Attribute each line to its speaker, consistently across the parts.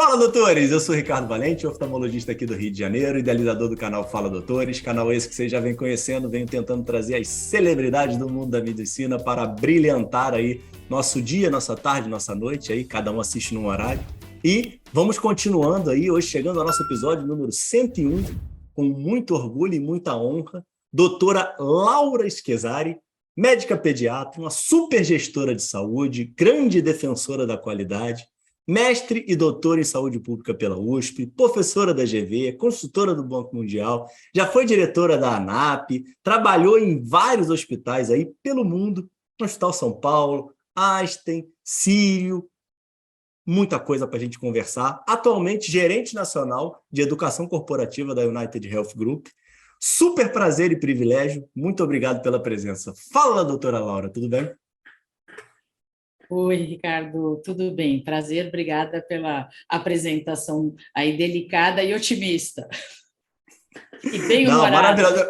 Speaker 1: Fala, doutores! Eu sou Ricardo Valente, oftalmologista aqui do Rio de Janeiro, idealizador do canal Fala Doutores, canal esse que vocês já vêm conhecendo, venho tentando trazer as celebridades do mundo da medicina para brilhantar aí nosso dia, nossa tarde, nossa noite, aí cada um assiste num horário. E vamos continuando aí, hoje chegando ao nosso episódio número 101, com muito orgulho e muita honra, doutora Laura Schezzari, médica pediatra, uma super gestora de saúde, grande defensora da qualidade, mestre e doutora em saúde pública pela USP, professora da GV, consultora do Banco Mundial, já foi diretora da ANAP, trabalhou em vários hospitais aí pelo mundo, no Hospital São Paulo, Einstein, Sírio, muita coisa para a gente conversar. Atualmente, gerente nacional de educação corporativa da United Health Group. Super prazer e privilégio. Muito obrigado pela presença. Fala, doutora Laura, tudo bem?
Speaker 2: Oi, Ricardo, tudo bem? Prazer, obrigada pela apresentação aí delicada e otimista. E
Speaker 1: Não,
Speaker 2: bem-humorada.
Speaker 1: maravilhoso.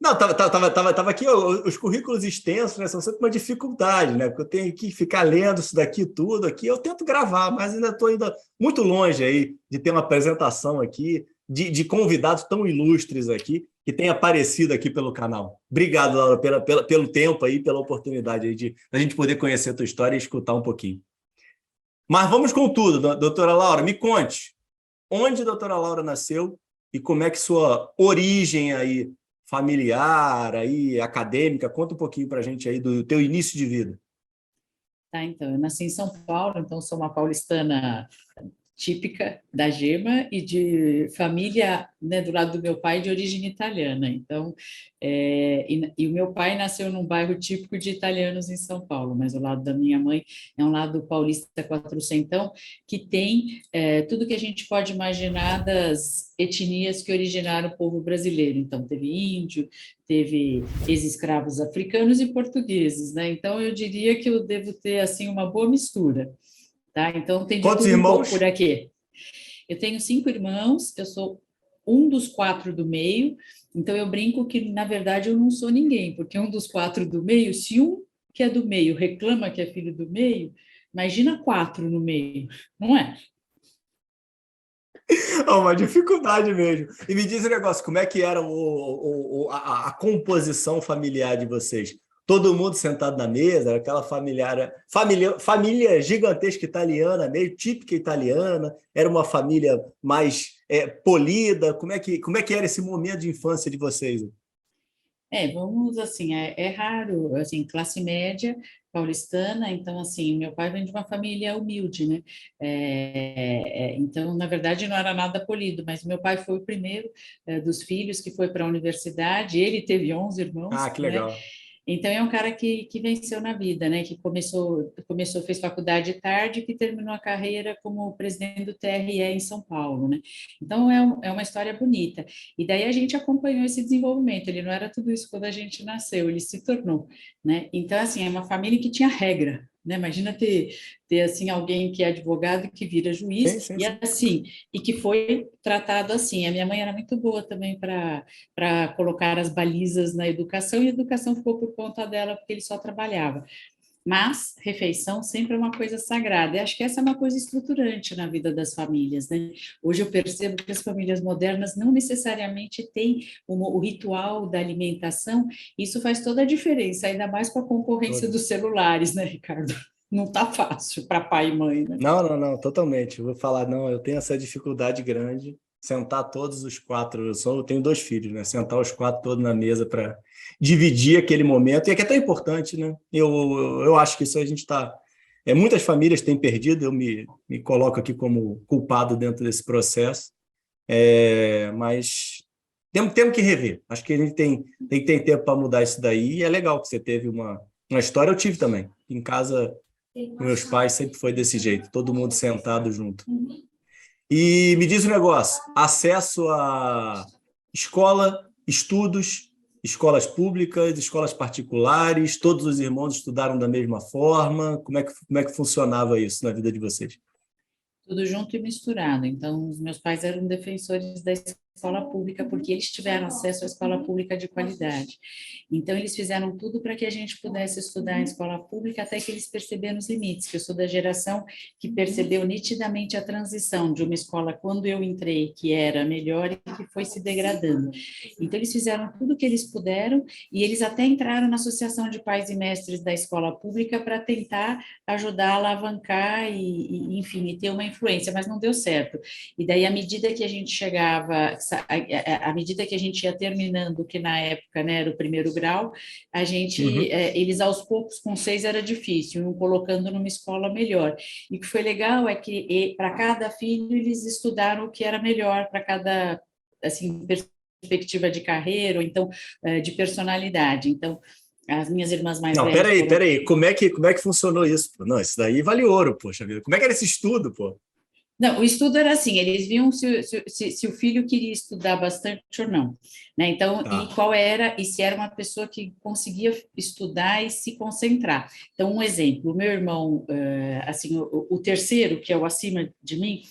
Speaker 1: Não, tava aqui os currículos extensos, né? São sempre uma dificuldade, né? Porque eu tenho que ficar lendo isso daqui tudo aqui. Eu tento gravar, mas ainda estou ainda muito longe aí de ter uma apresentação aqui de convidados tão ilustres aqui que têm aparecido aqui pelo canal. Obrigado, Laura, pelo tempo aí, pela oportunidade aí de a gente poder conhecer a tua história e escutar um pouquinho. Mas vamos com tudo, doutora Laura. Me conte, onde a doutora Laura nasceu e como é que sua origem aí familiar, aí acadêmica, conta um pouquinho para a gente aí do teu início de vida.
Speaker 2: Tá, então, eu nasci em São Paulo, então sou uma paulistana típica da Gema e de família, né, do lado do meu pai de origem italiana. Então, e o meu pai nasceu num bairro típico de italianos em São Paulo, mas o lado da minha mãe é um lado paulista quatrocentão, que tem tudo que a gente pode imaginar das etnias que originaram o povo brasileiro. Então, teve índio, teve ex-escravos africanos e portugueses, né? Então, eu diria que eu devo ter, assim, uma boa mistura. Tá? Então, tem de
Speaker 1: Quantos
Speaker 2: tudo um pouco
Speaker 1: irmãos?
Speaker 2: por aqui. Eu tenho 5 irmãos, eu sou um dos 4 do meio, então eu brinco que, na verdade, eu não sou ninguém, porque um dos 4 do meio, se um que é do meio reclama que é filho do meio, imagina 4 no meio, não é?
Speaker 1: É uma dificuldade mesmo. E me diz um negócio, como é que era a composição familiar de vocês? Todo mundo sentado na mesa, era aquela família gigantesca italiana, meio típica italiana, era uma família mais polida. Como é que era esse momento de infância de vocês?
Speaker 2: Vamos assim, é raro, assim, classe média paulistana, então assim, meu pai vem de uma família humilde, né? Então, na verdade, não era nada polido, mas meu pai foi o primeiro dos filhos que foi para a universidade, ele teve 11
Speaker 1: Ah,
Speaker 2: irmãos,
Speaker 1: que
Speaker 2: né?
Speaker 1: legal.
Speaker 2: Então, é um cara que venceu na vida, né? Que fez faculdade tarde, que terminou a carreira como presidente do TRE em São Paulo, né? Então, é uma história bonita. E daí a gente acompanhou esse desenvolvimento. Ele não era tudo isso quando a gente nasceu, ele se tornou, né? Então, assim, é uma família que tinha regra, né? Imagina ter assim, alguém que é advogado e que vira
Speaker 1: Sim,
Speaker 2: juiz,
Speaker 1: sim,
Speaker 2: e
Speaker 1: sim.
Speaker 2: assim, e que foi tratado assim. A minha mãe era muito boa também para colocar as balizas na educação, e a educação ficou por conta dela, porque ele só trabalhava. Mas refeição sempre é uma coisa sagrada. E acho que essa é uma coisa estruturante na vida das famílias, né? Hoje eu percebo que as famílias modernas não necessariamente têm o ritual da alimentação. Isso faz toda a diferença, ainda mais com a concorrência
Speaker 1: Todo.
Speaker 2: dos celulares, né, Ricardo? Não tá fácil para pai e mãe, né?
Speaker 1: Não, não, não, totalmente. Eu vou falar, não, eu tenho essa dificuldade grande, sentar todos os quatro, eu tenho 2 filhos, né? Sentar os quatro todos na mesa para dividir aquele momento, e é que é tão importante, né? Eu acho que isso a gente está. Muitas famílias têm perdido, eu me coloco aqui como culpado dentro desse processo, mas temos que rever. Acho que a gente tem que ter tempo para mudar isso daí, e é legal que você teve uma história, eu tive também. Em casa meus pais sempre foi desse jeito, todo mundo sentado junto. E me diz um negócio, acesso a escola, estudos, escolas públicas, escolas particulares, todos os irmãos estudaram da mesma forma, como é que funcionava isso na vida de vocês?
Speaker 2: Tudo junto e misturado. Então, os meus pais eram defensores da escola pública, porque eles tiveram acesso à escola pública de qualidade. Então, eles fizeram tudo para que a gente pudesse estudar em escola pública, até que eles perceberam os limites, que eu sou da geração que percebeu nitidamente a transição de uma escola, quando eu entrei, que era melhor e que foi se degradando. Então, eles fizeram tudo o que eles puderam, e eles até entraram na Associação de Pais e Mestres da Escola Pública para tentar ajudar a alavancar enfim, e ter uma influência, mas não deu certo. E daí, à medida que a gente chegava, à medida que a gente ia terminando, que na época, né, era o primeiro grau, a gente, eles aos poucos, com 6 era difícil, iam colocando numa escola melhor. E o que foi legal é que para cada filho eles estudaram o que era melhor para cada, assim, perspectiva de carreira, ou então de personalidade. Então, as minhas irmãs mais
Speaker 1: Não,
Speaker 2: velhas foram...
Speaker 1: peraí, como é que funcionou isso? Pô? Não, isso daí vale ouro, poxa vida. Como é que era esse estudo, pô?
Speaker 2: Não, o estudo era assim, eles viam se o filho queria estudar bastante ou não, né? Então,
Speaker 1: Tá.
Speaker 2: e qual era, e se era uma pessoa que conseguia estudar e se concentrar. Então, um exemplo, o meu irmão, assim, o terceiro, que é o acima de mim,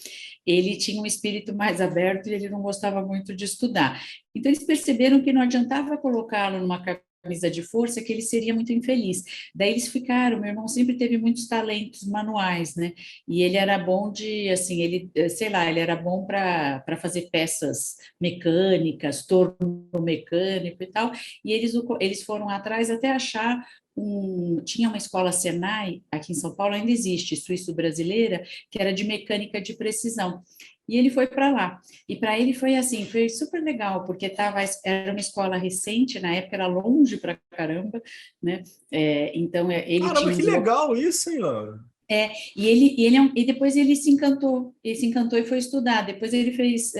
Speaker 2: ele tinha um espírito mais aberto e ele não gostava muito de estudar. Então, eles perceberam que não adiantava colocá-lo numa camisa de força, que ele seria muito infeliz. Daí eles ficaram, meu irmão sempre teve muitos talentos manuais, né? E ele era bom de, assim, ele, sei lá, ele era bom para fazer peças mecânicas, torno mecânico e tal, e eles foram atrás até achar tinha uma escola Senai, aqui em São Paulo ainda existe, suíço-brasileira, que era de mecânica de precisão. E ele foi para lá. E para ele foi assim, foi super legal, porque era uma escola recente, na época era longe para caramba, né? Então, ele
Speaker 1: Caramba,
Speaker 2: tinha
Speaker 1: que legal isso, hein, ó.
Speaker 2: E depois ele se encantou e foi estudar. Depois ele fez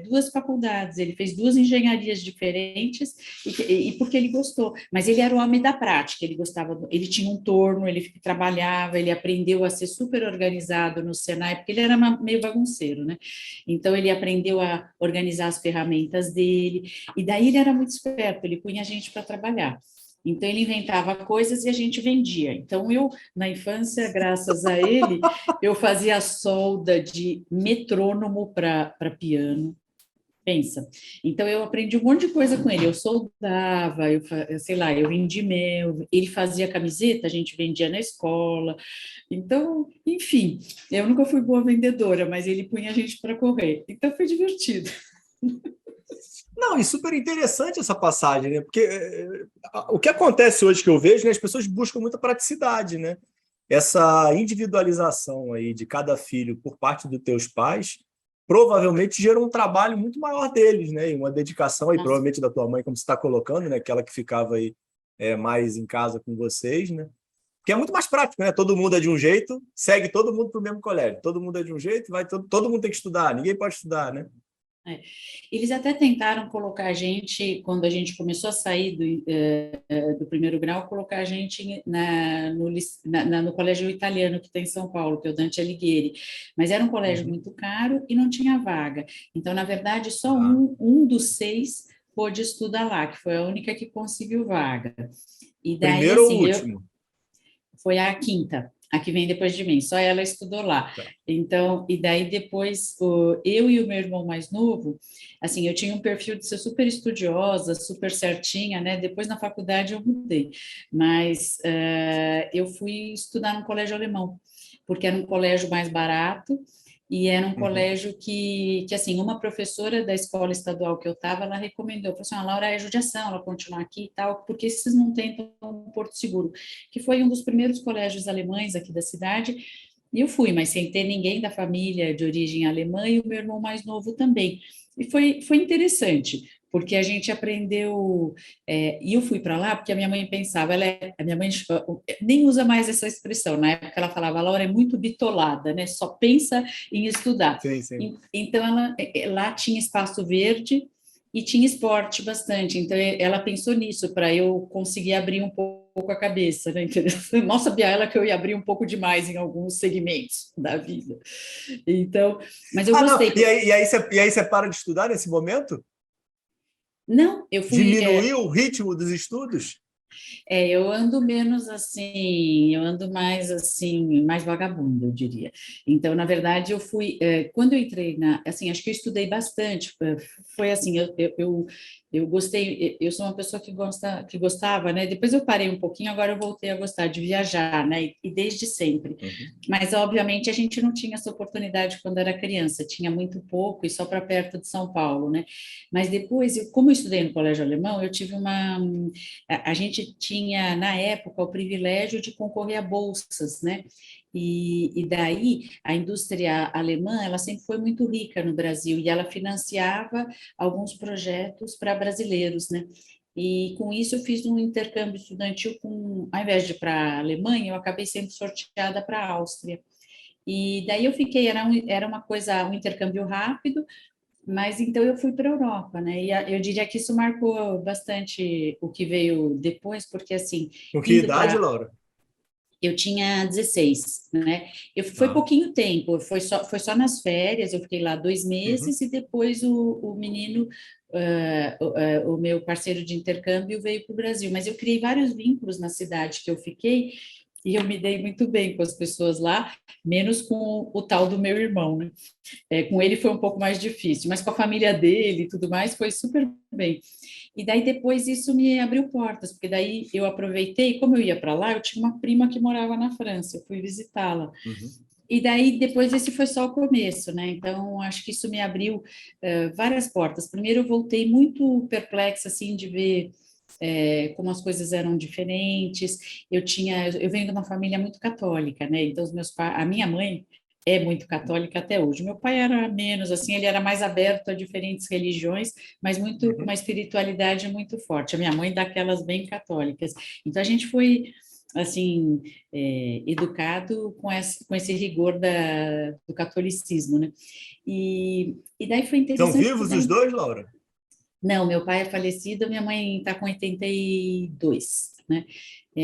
Speaker 2: 2 faculdades, ele fez 2 engenharias diferentes e porque ele gostou. Mas ele era o homem da prática, ele gostava, ele tinha um torno, ele trabalhava, ele aprendeu a ser super organizado no Senai, porque ele era meio bagunceiro, né? Então ele aprendeu a organizar as ferramentas dele, e daí ele era muito esperto, ele punha a gente para trabalhar. Então, ele inventava coisas e a gente vendia. Então, eu, na infância, graças a ele, eu fazia solda de metrônomo para piano. Pensa. Então, eu aprendi um monte de coisa com ele. Eu soldava, sei lá, eu vendia mel, ele fazia camiseta, a gente vendia na escola. Então, enfim, eu nunca fui boa vendedora, mas ele punha a gente para correr. Então, foi divertido.
Speaker 1: Não, e super interessante essa passagem, né? Porque o que acontece hoje que eu vejo, né, as pessoas buscam muita praticidade, né? Essa individualização aí de cada filho por parte dos teus pais provavelmente gera um trabalho muito maior deles, né? E uma dedicação aí, provavelmente da tua mãe, como você está colocando, né? Aquela que ficava aí mais em casa com vocês, né? Porque é muito mais prático, né? Todo mundo é de um jeito, segue todo mundo para o mesmo colégio. Todo mundo é de um jeito, todo mundo tem que estudar, ninguém pode estudar, né?
Speaker 2: Eles até tentaram colocar a gente, quando a gente começou a sair do primeiro grau, colocar a gente no colégio italiano que tem em São Paulo, que é o Dante Alighieri, mas era um colégio muito caro e não tinha vaga. Então, na verdade, só um dos 6 pôde estudar lá, que foi a única que conseguiu vaga. E daí,
Speaker 1: Primeiro ou
Speaker 2: assim,
Speaker 1: último?
Speaker 2: Foi a quinta, a que vem depois de mim, só ela estudou lá.
Speaker 1: Tá.
Speaker 2: Então, e daí depois, eu e o meu irmão mais novo, assim, eu tinha um perfil de ser super estudiosa, super certinha, né? Depois na faculdade eu mudei, mas eu fui estudar no colégio alemão, porque era um colégio mais barato, e era um colégio que, assim, uma professora da escola estadual que eu estava, ela recomendou, falou assim, a Laura, é judiação, ela continuar aqui e tal, porque vocês não tentam um Porto Seguro, que foi um dos primeiros colégios alemães aqui da cidade, e eu fui, mas sem ter ninguém da família de origem alemã, e o meu irmão mais novo também. E foi interessante, porque a gente aprendeu, e eu fui para lá porque a minha mãe pensava, a minha mãe nem usa mais essa expressão, na época ela falava, a Laura é muito bitolada, né? Só pensa em estudar.
Speaker 1: Sim, sim.
Speaker 2: Então, lá tinha espaço verde e tinha esporte bastante, então ela pensou nisso, para eu conseguir abrir um pouco a cabeça, né? Mal sabia ela que eu ia abrir um pouco demais em alguns segmentos da vida. Então, mas eu
Speaker 1: Não.
Speaker 2: gostei.
Speaker 1: E aí você para de estudar nesse momento?
Speaker 2: Não, eu fui.
Speaker 1: Diminuiu o ritmo dos estudos?
Speaker 2: Eu ando menos assim, eu ando mais assim, mais vagabunda, eu diria. Então, na verdade, eu fui, quando eu entrei assim, acho que eu estudei bastante, foi assim, eu gostei, eu sou uma pessoa que gostava, né? Depois eu parei um pouquinho, agora eu voltei a gostar de viajar, né? E desde sempre.
Speaker 1: Uhum.
Speaker 2: Mas, obviamente, a gente não tinha essa oportunidade quando era criança, tinha muito pouco e só para perto de São Paulo, né? Mas depois, como eu estudei no colégio alemão, eu tive a gente tinha, na época, o privilégio de concorrer a bolsas, né? E daí a indústria alemã, ela sempre foi muito rica no Brasil e ela financiava alguns projetos para brasileiros, né? E com isso eu fiz um intercâmbio estudantil ao invés de ir para a Alemanha, eu acabei sendo sorteada para a Áustria. E daí eu fiquei, era uma coisa, um intercâmbio rápido, mas então eu fui para a Europa, né? E eu diria que isso marcou bastante o que veio depois, porque assim,
Speaker 1: Com que
Speaker 2: indo
Speaker 1: idade,
Speaker 2: para.
Speaker 1: Laura?
Speaker 2: Eu tinha 16, né? Foi
Speaker 1: Tá.
Speaker 2: pouquinho tempo, foi só nas férias, eu fiquei lá dois
Speaker 1: Uhum.
Speaker 2: meses e depois o menino, o meu parceiro de intercâmbio veio para o Brasil. Mas eu criei vários vínculos na cidade que eu fiquei e eu me dei muito bem com as pessoas lá, menos com o tal do meu irmão, né? Com ele foi um pouco mais difícil, mas com a família dele e tudo mais foi super bem. E daí depois isso me abriu portas, porque daí eu aproveitei, como eu ia para lá, eu tinha uma prima que morava na França, eu fui visitá-la.
Speaker 1: Uhum.
Speaker 2: E daí depois esse foi só o começo, né? Então acho que isso me abriu várias portas. Primeiro eu voltei muito perplexa assim de ver como as coisas eram diferentes. Eu venho de uma família muito católica, né? Então os meus pais, a minha mãe é muito católica até hoje. Meu pai era menos assim, ele era mais aberto a diferentes religiões, mas muito
Speaker 1: Uhum.
Speaker 2: uma espiritualidade muito forte. A minha mãe daquelas bem católicas. Então a gente foi assim educado com esse rigor do catolicismo, né? E daí foi
Speaker 1: São
Speaker 2: interessante porque
Speaker 1: vivos os
Speaker 2: daí
Speaker 1: dois, Laura?
Speaker 2: não, meu pai é falecido, minha mãe está com 82, né?
Speaker 1: Tá.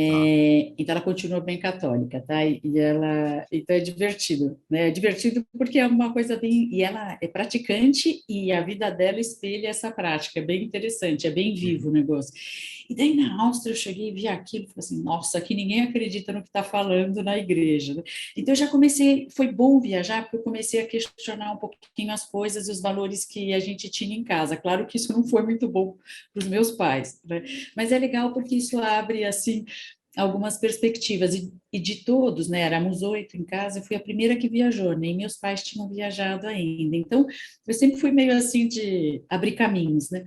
Speaker 2: Então ela continua bem católica, tá? Então é divertido, né? É divertido porque é uma coisa bem, e ela é praticante e a vida dela espelha essa prática, é bem interessante, é bem vivo o
Speaker 1: Uhum.
Speaker 2: negócio. E daí na Áustria eu cheguei e vi aquilo, e falei assim, nossa, aqui ninguém acredita no que está falando na igreja, né? Então eu já comecei, foi bom viajar porque eu comecei a questionar um pouquinho as coisas e os valores que a gente tinha em casa. Claro que isso não foi muito bom para os meus pais, né? Mas é legal porque isso abre assim algumas perspectivas e de todos, né? Éramos 8 em casa, eu fui a primeira que viajou, nem meus pais tinham viajado ainda. Então, eu sempre fui meio assim de abrir caminhos, né?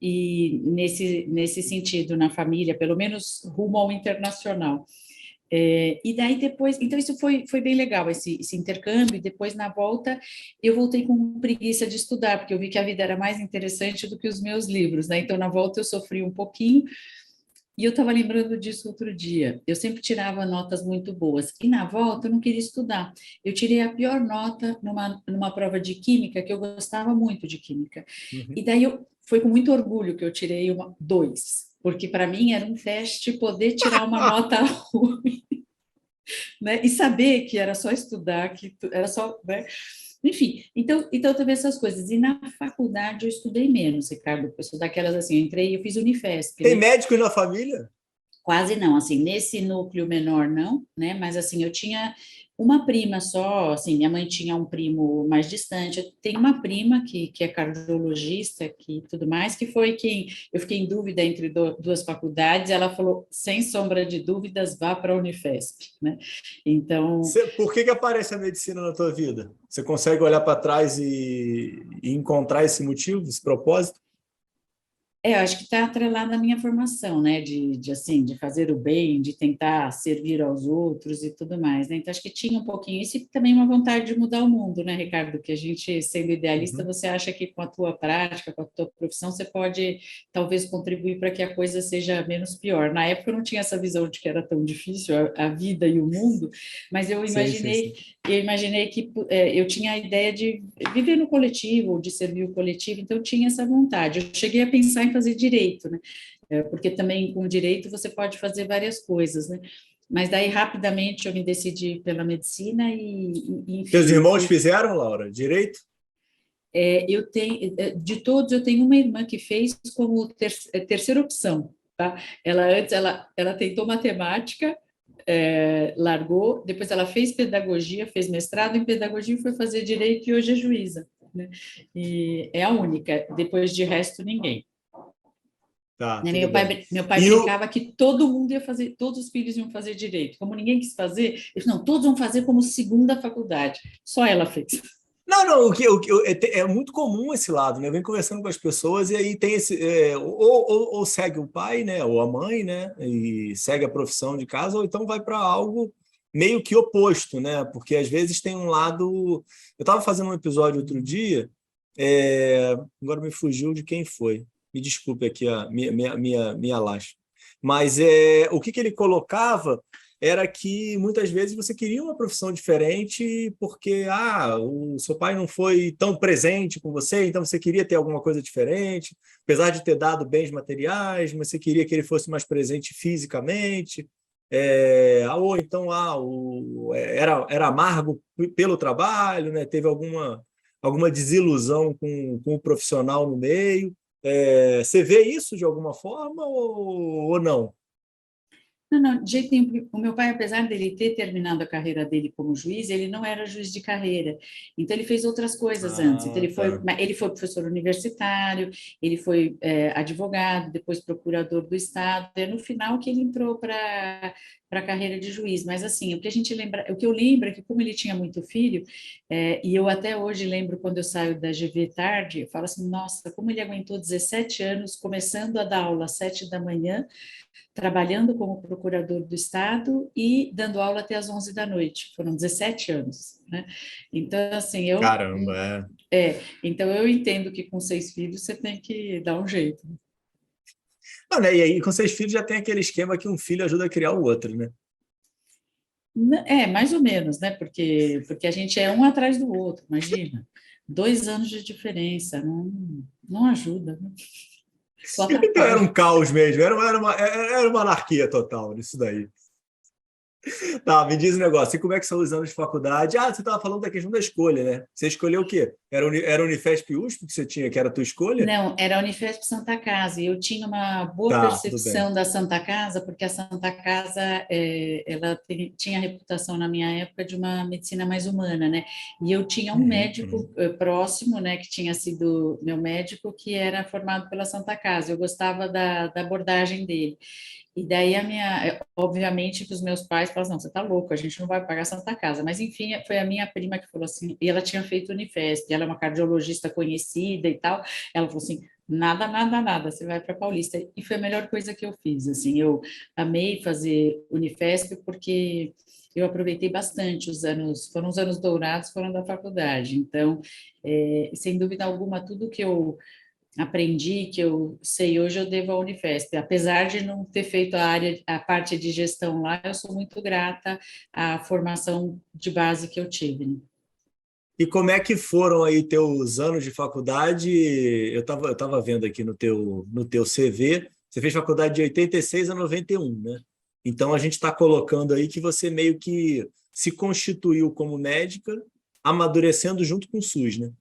Speaker 2: E nesse sentido, na família, pelo menos rumo ao internacional. E daí depois, então isso foi bem legal, esse intercâmbio, e depois na volta eu voltei com preguiça de estudar, porque eu vi que a vida era mais interessante do que os meus livros, né? Então na volta eu sofri um pouquinho, e eu estava lembrando disso outro dia. Eu sempre tirava notas muito boas. E na volta eu não queria estudar. Eu tirei a pior nota numa prova de química, que eu gostava muito de química. E
Speaker 1: Uhum.
Speaker 2: daí foi com muito orgulho que eu tirei uma 2, porque para mim era um teste poder tirar uma nota ruim, né? E saber que era só estudar, que era só, né? Enfim, então também essas coisas. E na faculdade eu estudei menos, Ricardo, porque eu sou daquelas assim, eu entrei, eu fiz Unifesp,
Speaker 1: Tem
Speaker 2: né?
Speaker 1: médicos na família?
Speaker 2: Quase não, assim, nesse núcleo menor não, né? Mas assim, eu tinha uma prima só, assim, minha mãe tinha um primo mais distante. Eu tenho uma prima que é cardiologista, que tudo mais, que foi quem eu fiquei em dúvida entre duas faculdades. Ela falou, sem sombra de dúvidas, vá para a Unifesp, né? Então,
Speaker 1: Por que aparece a medicina na tua vida? Você consegue olhar para trás e encontrar esse motivo, esse propósito?
Speaker 2: eu acho que está atrelado à minha formação, né, assim, de fazer o bem, de tentar servir aos outros e tudo mais, né, então acho que tinha um pouquinho isso e também uma vontade de mudar o mundo, né, Ricardo, que a gente, sendo idealista,
Speaker 1: Uhum.
Speaker 2: você acha que com a tua prática, com a tua profissão, você pode, talvez, contribuir para que a coisa seja menos pior. Na época eu não tinha essa visão de que era tão difícil a vida e o mundo, mas eu
Speaker 1: Sim, sim,
Speaker 2: imaginei,
Speaker 1: sim.
Speaker 2: eu imaginei que eu tinha a ideia de viver no coletivo, de servir o coletivo, então eu tinha essa vontade. Eu cheguei a pensar em fazer direito, né? Porque também com direito você pode fazer várias coisas, né? Mas daí rapidamente eu me decidi pela medicina
Speaker 1: Teus
Speaker 2: enfim, eu
Speaker 1: irmãos
Speaker 2: fui.
Speaker 1: fizeram, Laura, direito?
Speaker 2: Eu tenho, de todos, eu tenho uma irmã que fez como terceira opção. tá? Ela tentou matemática, largou, depois ela fez pedagogia, fez mestrado em pedagogia e foi fazer direito e hoje é juíza, né? E é a única, depois de resto, ninguém.
Speaker 1: Tá,
Speaker 2: Né,
Speaker 1: tudo bem.
Speaker 2: meu pai
Speaker 1: E o,
Speaker 2: brincava que todo mundo ia fazer, todos os filhos iam fazer direito. Como ninguém quis fazer, ele falou, não, todos vão fazer como segunda faculdade. Só ela fez.
Speaker 1: Não, não, é muito comum esse lado, né? Eu venho conversando com as pessoas e aí tem esse. Ou segue o pai, né? Ou a mãe, né? E segue a profissão de casa, ou então vai para algo meio que oposto, né? Porque às vezes tem um lado. Eu estava fazendo um episódio outro dia, agora me fugiu de quem foi. Me desculpe aqui a minha lástima. Mas o que ele colocava era que muitas vezes você queria uma profissão diferente porque o seu pai não foi tão presente com você, então você queria ter alguma coisa diferente, apesar de ter dado bens materiais, mas você queria que ele fosse mais presente fisicamente. Ou então era amargo pelo trabalho, né? Teve alguma desilusão com o profissional no meio. Você vê isso de alguma forma ou não?
Speaker 2: Não, não, de jeito nenhum. O meu pai, apesar dele ter terminado a carreira dele como juiz, ele não era juiz de carreira. Então, ele fez outras coisas antes. Então,
Speaker 1: Ah, tá.
Speaker 2: ele foi professor universitário, ele foi advogado, depois procurador do Estado. É no final que ele entrou para a carreira de juiz. Mas, assim, o que eu lembro é que, como ele tinha muito filho, e eu até hoje lembro quando eu saio da GV tarde, eu falo assim, nossa, como ele aguentou 17 anos, começando a dar aula às 7 da manhã, trabalhando como procurador do Estado e dando aula até às 11 da noite. Foram 17 anos, né? Então, assim,
Speaker 1: Caramba,
Speaker 2: então eu entendo que com 6 filhos você tem que dar um jeito.
Speaker 1: Não, né? E aí, com 6 filhos, já tem aquele esquema que um filho ajuda a criar o outro, né?
Speaker 2: Mais ou menos, né? Porque a gente é um atrás do outro, imagina. 2 anos de diferença, não ajuda, né? Só
Speaker 1: Então era
Speaker 2: atrapalha.
Speaker 1: um caos mesmo, era uma anarquia total nisso daí. Tá, me diz um negócio, e como é que são os anos de faculdade? Você estava falando da questão da escolha, né? Você escolheu o quê? Era Unifesp USP que você tinha, que era a tua escolha?
Speaker 2: Não, era a Unifesp Santa Casa, e eu tinha uma boa
Speaker 1: Tá, tudo bem.
Speaker 2: percepção da Santa Casa, porque a Santa Casa, ela tinha a reputação na minha época de uma medicina mais humana, né? E eu tinha um
Speaker 1: Uhum,
Speaker 2: médico
Speaker 1: uhum.
Speaker 2: próximo, né, que tinha sido meu médico, que era formado pela Santa Casa, eu gostava da abordagem dele. E daí obviamente que os meus pais falaram, não, você tá louco, a gente não vai pagar Santa Casa. Mas enfim, foi a minha prima que falou assim, e ela tinha feito Unifesp, ela é uma cardiologista conhecida e tal. Ela falou assim, nada, nada, nada, você vai para Paulista. E foi a melhor coisa que eu fiz, assim, eu amei fazer Unifesp porque eu aproveitei bastante foram os anos dourados, foram da faculdade. Então, sem dúvida alguma, tudo que eu aprendi, que eu sei hoje, eu devo à Unifesp. Apesar de não ter feito a parte de gestão lá, eu sou muito grata à formação de base que eu tive, né?
Speaker 1: E como é que foram aí teus anos de faculdade? Eu tava vendo aqui no teu CV, você fez faculdade de 86 a 91, né? Então a gente está colocando aí que você meio que se constituiu como médica, amadurecendo junto com o SUS, né?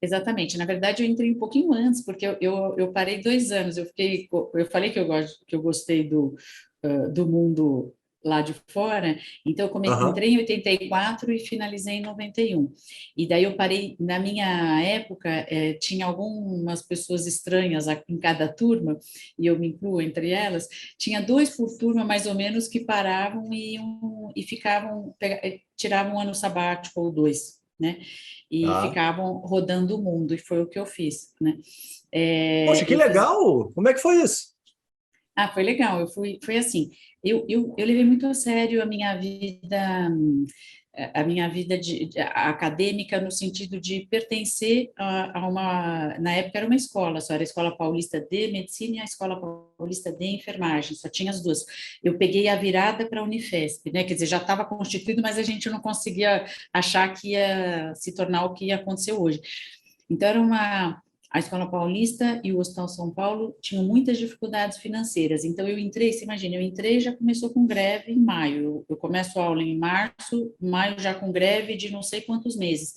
Speaker 2: Exatamente. Na verdade, eu entrei um pouquinho antes, porque eu parei 2 anos. Eu falei que eu gostei do mundo lá de fora, então
Speaker 1: Aham.
Speaker 2: entrei em 84 e finalizei em 91. E daí eu parei, na minha época, tinha algumas pessoas estranhas em cada turma, e eu me incluo entre elas, tinha 2 por turma, mais ou menos, que paravam e ficavam, tiravam um ano sabático ou 2, né? E
Speaker 1: Tá.
Speaker 2: ficavam rodando o mundo, e foi o que eu fiz, né?
Speaker 1: Poxa, que
Speaker 2: Eu fiz.
Speaker 1: legal! Como é que foi isso?
Speaker 2: Foi legal. Foi assim. Eu levei muito a sério a minha vida acadêmica no sentido de pertencer a uma. Na época era uma escola, só era a Escola Paulista de Medicina e a Escola Paulista de Enfermagem, só tinha as duas. Eu peguei a virada para a Unifesp, né? Quer dizer, já estava constituído, mas a gente não conseguia achar que ia se tornar o que ia acontecer hoje. Então, a Escola Paulista e o Hospital São Paulo tinham muitas dificuldades financeiras. Então, eu entrei, você imagina, eu entrei e já começou com greve em maio. Eu começo a aula em março, maio já com greve de não sei quantos meses.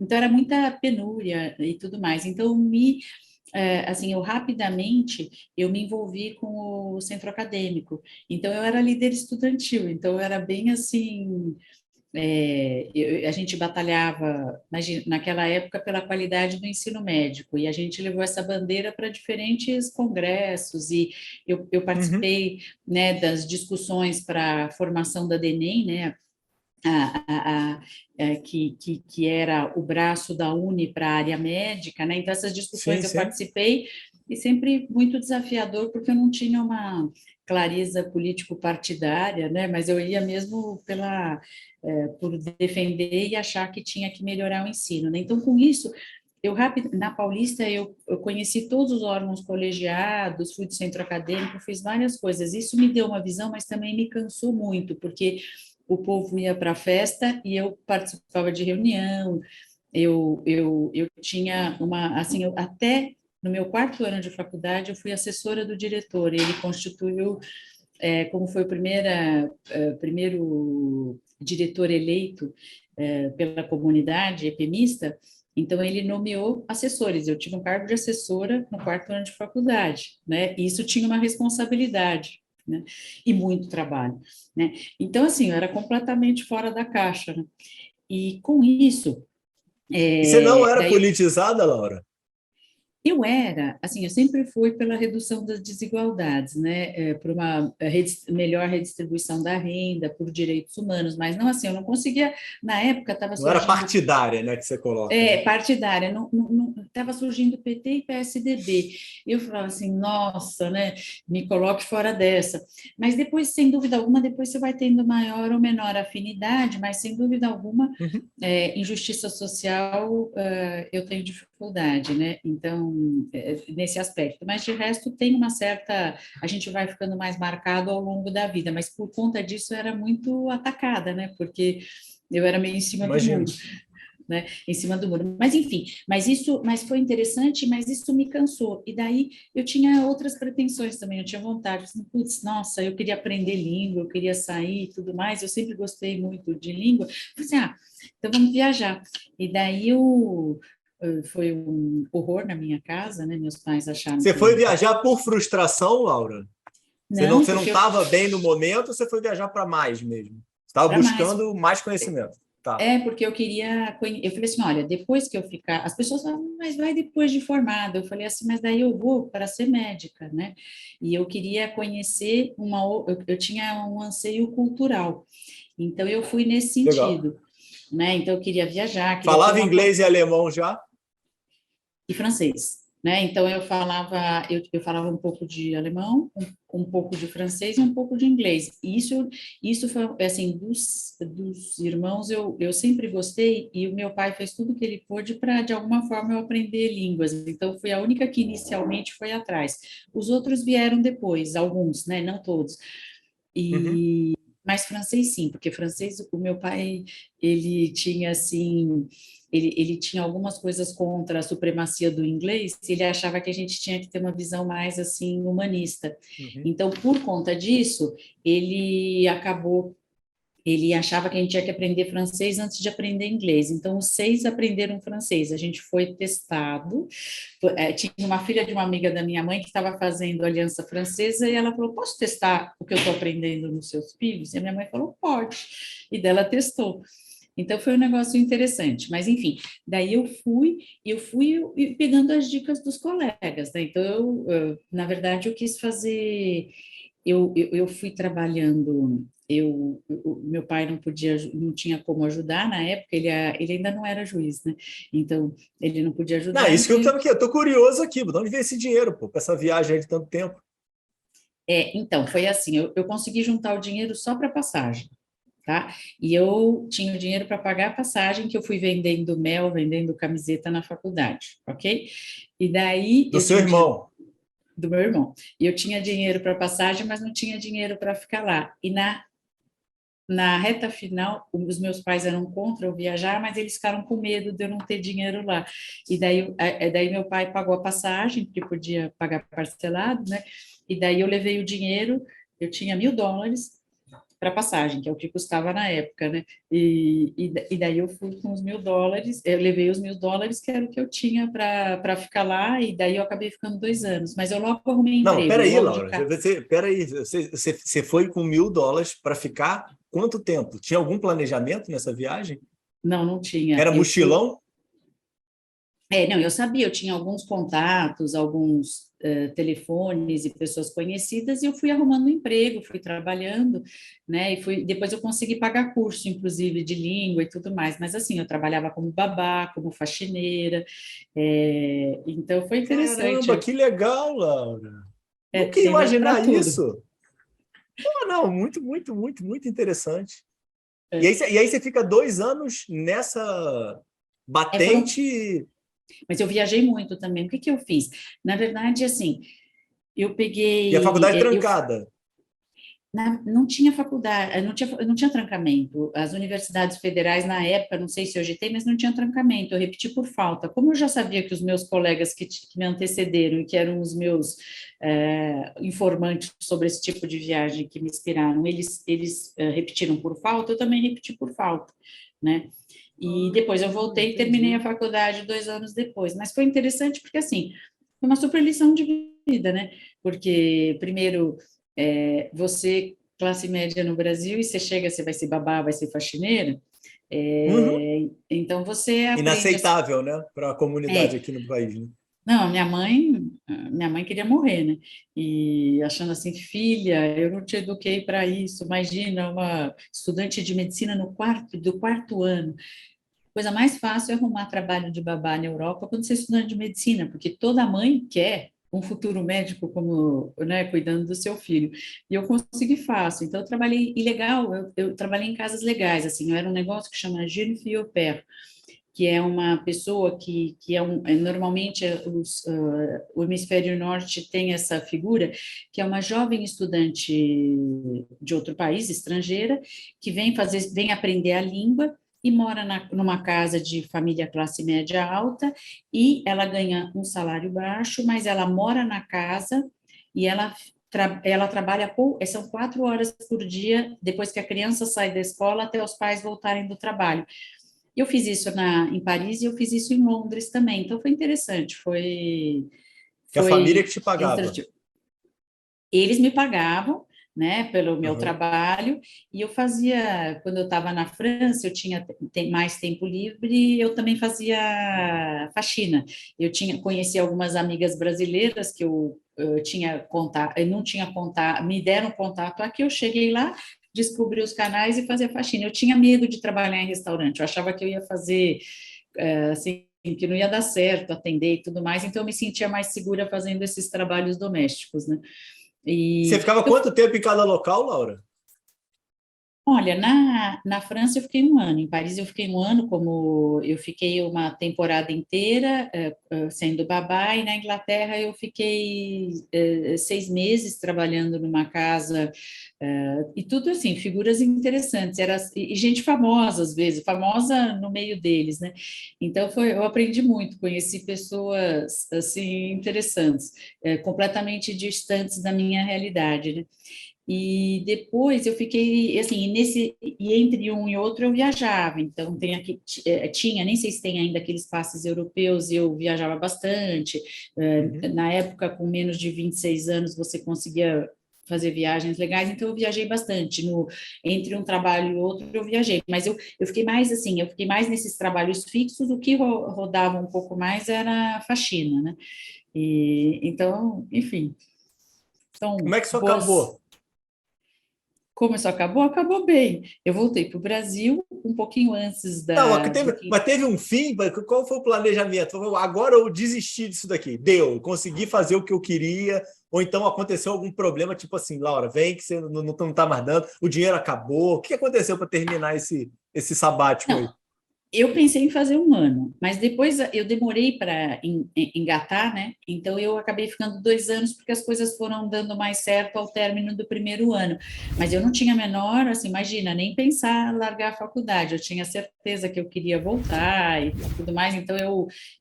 Speaker 2: Então, era muita penúria e tudo mais. Então, assim, eu rapidamente eu me envolvi com o centro acadêmico. Então eu era líder estudantil, então eu era bem assim, a gente batalhava, imagina, naquela época, pela qualidade do ensino médico, e a gente levou essa bandeira para diferentes congressos, e eu
Speaker 1: Uhum.
Speaker 2: participei, né, das discussões para a formação da DENEM, né, que era o braço da Uni para a área médica, né? Então, essas discussões
Speaker 1: Sim,
Speaker 2: eu
Speaker 1: sim.
Speaker 2: participei, e sempre muito desafiador, porque eu não tinha uma clareza político-partidária, né? Mas eu ia mesmo por defender e achar que tinha que melhorar o ensino, né? Então, com isso, na Paulista, eu conheci todos os órgãos colegiados, fui do centro acadêmico, fiz várias coisas. Isso me deu uma visão, mas também me cansou muito, porque o povo ia para a festa e eu participava de reunião, eu tinha assim, até no meu quarto ano de faculdade, eu fui assessora do diretor, e ele constituiu, como foi o primeiro diretor eleito pela comunidade epemista, então ele nomeou assessores, eu tive um cargo de assessora no quarto ano de faculdade, né, e isso tinha uma responsabilidade, né, e muito trabalho, né, então assim, eu era completamente fora da caixa, né? E com isso,
Speaker 1: E você não era
Speaker 2: daí eu
Speaker 1: politizada, Laura?
Speaker 2: Eu era, assim, eu sempre fui pela redução das desigualdades, né, por uma melhor redistribuição da renda, por direitos humanos, mas não assim, eu não conseguia, na época estava
Speaker 1: Não era
Speaker 2: surgindo
Speaker 1: partidária, né, que você coloca, né?
Speaker 2: partidária, não estava surgindo PT e PSDB. Eu falava assim, nossa, né, me coloque fora dessa. Mas depois, sem dúvida alguma, depois você vai tendo maior ou menor afinidade, mas sem dúvida alguma,
Speaker 1: Uhum.
Speaker 2: injustiça social, eu tenho dificuldade, né? Então, nesse aspecto. Mas de resto tem uma certa, a gente vai ficando mais marcado ao longo da vida, mas por conta disso eu era muito atacada, né? Porque eu era meio em cima do
Speaker 1: Imagino.
Speaker 2: muro, né, em cima do muro. Mas enfim, mas foi interessante, mas isso me cansou. E daí eu tinha outras pretensões também, eu tinha vontade, assim, putz, nossa, eu queria aprender língua, eu queria sair e tudo mais, eu sempre gostei muito de língua. Falei assim, então vamos viajar. E daí foi um horror na minha casa, né? Meus pais acharam
Speaker 1: Você
Speaker 2: que eu
Speaker 1: foi viajar por frustração, Laura?
Speaker 2: não,
Speaker 1: Você não
Speaker 2: porque eu
Speaker 1: estava bem no momento, ou você foi viajar para mais mesmo? Você estava
Speaker 2: para mais.
Speaker 1: buscando mais conhecimento. Tá.
Speaker 2: Porque eu queria. Eu falei assim: olha, depois que eu ficar. As pessoas falam, mas vai depois de formada. Eu falei assim, mas daí eu vou para ser médica, né? E eu queria conhecer eu tinha um anseio cultural. Então, eu fui nesse
Speaker 1: Legal.
Speaker 2: sentido, né? Então, eu queria viajar, queria ter
Speaker 1: Falava
Speaker 2: uma
Speaker 1: inglês e alemão já?
Speaker 2: e francês, né? Então eu falava um pouco de alemão, um pouco de francês e um pouco de inglês. E isso foi assim dos irmãos eu sempre gostei, e o meu pai fez tudo que ele pôde para de alguma forma eu aprender línguas. Então fui a única que inicialmente foi atrás. Os outros vieram depois, alguns, né? Não todos.
Speaker 1: Uhum.
Speaker 2: Mas francês sim, porque francês, o meu pai, ele tinha assim, ele tinha algumas coisas contra a supremacia do inglês, e ele achava que a gente tinha que ter uma visão mais assim humanista.
Speaker 1: Uhum.
Speaker 2: Então, por conta disso, ele achava que a gente tinha que aprender francês antes de aprender inglês. Então, os seis aprenderam francês. A gente foi testado. Tinha uma filha de uma amiga da minha mãe que estava fazendo aliança francesa, e ela falou: posso testar o que eu estou aprendendo nos seus filhos? E a minha mãe falou: pode. E dela testou. Então foi um negócio interessante, mas enfim, daí eu fui pegando as dicas dos colegas, né? Então na verdade eu quis fazer, eu fui trabalhando, meu pai não podia, não tinha como ajudar na época, ele ainda não era juiz, né? Então ele não podia
Speaker 1: Não,
Speaker 2: ajudar,
Speaker 1: isso que
Speaker 2: então
Speaker 1: eu estava aqui. Eu estou curioso aqui. De onde veio esse dinheiro, pô, para essa viagem aí de tanto tempo?
Speaker 2: então foi assim, eu consegui juntar o dinheiro só para passagem. Tá? E eu tinha o dinheiro para pagar a passagem, que eu fui vendendo mel, vendendo camiseta na faculdade, ok? E daí
Speaker 1: Do
Speaker 2: eu
Speaker 1: seu
Speaker 2: tinha dinheiro
Speaker 1: irmão.
Speaker 2: do meu irmão. E eu tinha dinheiro para passagem, mas não tinha dinheiro para ficar lá. E na reta final, os meus pais eram contra eu viajar, mas eles ficaram com medo de eu não ter dinheiro lá. E daí meu pai pagou a passagem, porque podia pagar parcelado, né? E daí eu levei o dinheiro, eu tinha US$ 1.000, para passagem, que é o que custava na época, né? E daí eu fui com os US$ 1.000, eu levei os US$ 1.000, que era o que eu tinha para ficar lá, e daí eu acabei ficando 2 anos. Mas eu logo arrumei
Speaker 1: Não,
Speaker 2: emprego,
Speaker 1: peraí,
Speaker 2: logo de
Speaker 1: Laura.
Speaker 2: cá.
Speaker 1: Peraí. Você foi com US$ 1.000 para ficar quanto tempo? Tinha algum planejamento nessa viagem?
Speaker 2: Não, não tinha.
Speaker 1: Era
Speaker 2: Eu fui.
Speaker 1: mochilão?
Speaker 2: Não, eu sabia, eu tinha alguns contatos, alguns telefones e pessoas conhecidas, e eu fui arrumando um emprego, fui trabalhando, né? E depois eu consegui pagar curso, inclusive, de língua e tudo mais. Mas assim, eu trabalhava como babá, como faxineira, então foi interessante.
Speaker 1: Caramba, que legal, Laura. Nunca ia
Speaker 2: Tem jeito para
Speaker 1: imaginar
Speaker 2: tudo.
Speaker 1: isso. Pô, não, muito, muito, muito, muito interessante. E
Speaker 2: É,
Speaker 1: aí, e aí você fica 2 anos nessa
Speaker 2: foram,
Speaker 1: batente.
Speaker 2: mas eu viajei muito também. O que que eu fiz? Na verdade, assim, eu
Speaker 1: E a
Speaker 2: peguei,
Speaker 1: faculdade trancada.
Speaker 2: Não tinha faculdade, não tinha trancamento. As universidades federais, na época, não sei se hoje tem, mas não tinha trancamento. Eu repeti por falta. Como eu já sabia que os meus colegas que me antecederam e que eram os meus informantes sobre esse tipo de viagem que me inspiraram, eles repetiram por falta, eu também repeti por falta, né? E depois eu voltei e terminei a
Speaker 1: Entendi.
Speaker 2: faculdade 2 anos depois. Mas foi interessante porque, assim, foi uma super lição de vida, né? Porque, primeiro, você, classe média no Brasil, e você chega, você vai ser babá, vai ser faxineira,
Speaker 1: Uhum.
Speaker 2: então você aprende a...
Speaker 1: Inaceitável, né? Para a comunidade
Speaker 2: É,
Speaker 1: aqui no país, né?
Speaker 2: não, minha mãe queria morrer, né? E achando assim, filha, eu não te eduquei para isso. Imagina uma estudante de medicina do quarto ano. Coisa mais fácil é arrumar trabalho de babá na Europa quando você é estudante de medicina, porque toda mãe quer um futuro médico como, né, cuidando do seu filho. E eu consegui fácil. Então, eu trabalhei, e legal, eu trabalhei em casas legais, assim, eu era um negócio que chama Jeune Fille au Pair, que é uma pessoa que normalmente o hemisfério norte tem essa figura, que é uma jovem estudante de outro país, estrangeira, que vem aprender a língua e mora numa casa de família classe média alta, e ela ganha um salário baixo, mas ela mora na casa e ela trabalha, são 4 horas por dia, depois que a criança sai da escola até os pais voltarem do trabalho. Eu fiz isso em Paris e eu fiz isso em Londres também, então foi interessante,
Speaker 1: Que a família que
Speaker 2: foi
Speaker 1: te pagava.
Speaker 2: eles me pagavam, né, pelo meu
Speaker 1: Uhum.
Speaker 2: trabalho, e eu fazia, quando eu estava na França, eu tinha mais tempo livre, eu também fazia faxina. Conheci algumas amigas brasileiras que eu tinha contato, eu não tinha contato, me deram contato aqui, eu cheguei lá, descobri os canais e fazia faxina. Eu tinha medo de trabalhar em restaurante, eu achava que eu ia fazer, assim, que não ia dar certo, atender e tudo mais, então eu me sentia mais segura fazendo esses trabalhos domésticos, né?
Speaker 1: Você
Speaker 2: E
Speaker 1: ficava
Speaker 2: eu,
Speaker 1: quanto tempo em cada local, Laura?
Speaker 2: olha, na França eu fiquei um ano, em Paris eu fiquei um ano, como eu fiquei uma temporada inteira sendo babá, e na Inglaterra eu fiquei 6 meses trabalhando numa casa, e tudo assim, figuras interessantes, e gente famosa às vezes, famosa no meio deles, né? Então eu aprendi muito, conheci pessoas assim interessantes, completamente distantes da minha realidade, né? E depois eu fiquei, assim, e entre um e outro eu viajava, então tinha, nem sei se tem ainda aqueles passes europeus, eu viajava bastante.
Speaker 1: Uhum.
Speaker 2: Na época, com menos de 26 anos, você conseguia fazer viagens legais, então eu viajei bastante. Entre um trabalho e outro eu viajei, mas eu fiquei mais assim, eu fiquei mais nesses trabalhos fixos, o que rodava um pouco mais era a faxina, né? Então, enfim,
Speaker 1: Como
Speaker 2: são
Speaker 1: é que isso
Speaker 2: boas.
Speaker 1: acabou?
Speaker 2: Como isso acabou? Acabou bem. Eu voltei para o Brasil um pouquinho antes
Speaker 1: Não,
Speaker 2: do que.
Speaker 1: mas teve um fim? Qual foi o planejamento? Agora eu desisti disso daqui. Deu, consegui fazer o que eu queria. Ou então aconteceu algum problema, tipo assim, Laura, vem que você não tá mais dando, o dinheiro acabou. O que aconteceu para terminar esse sabático
Speaker 2: Não,
Speaker 1: aí?
Speaker 2: Eu pensei em fazer um ano, mas depois eu demorei para engatar, né? Então eu acabei ficando 2 anos porque as coisas foram dando mais certo ao término do primeiro ano. Mas eu não tinha a menor, assim, imagina, nem pensar em largar a faculdade. Eu tinha certeza que eu queria voltar e tudo mais, então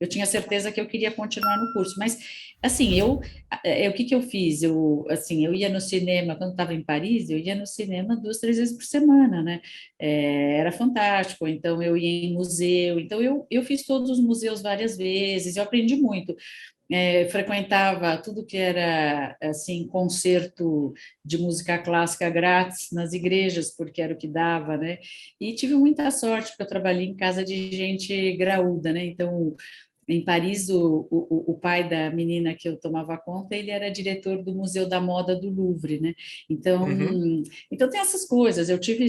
Speaker 2: eu tinha certeza que eu queria continuar no curso. Mas assim, o que que eu fiz? Eu ia no cinema quando estava em Paris, eu ia no cinema 2, 3 vezes por semana, né? Era fantástico. Então, eu ia em museu. Então, eu fiz todos os museus várias vezes, eu aprendi muito. Frequentava tudo que era assim concerto de música clássica grátis nas igrejas, porque era o que dava, né? E tive muita sorte, porque eu trabalhei em casa de gente graúda, né? Então, em Paris, o pai da menina que eu tomava conta, ele era diretor do Museu da Moda do Louvre, né? Então,
Speaker 1: Uhum.
Speaker 2: então tem essas coisas. Eu tive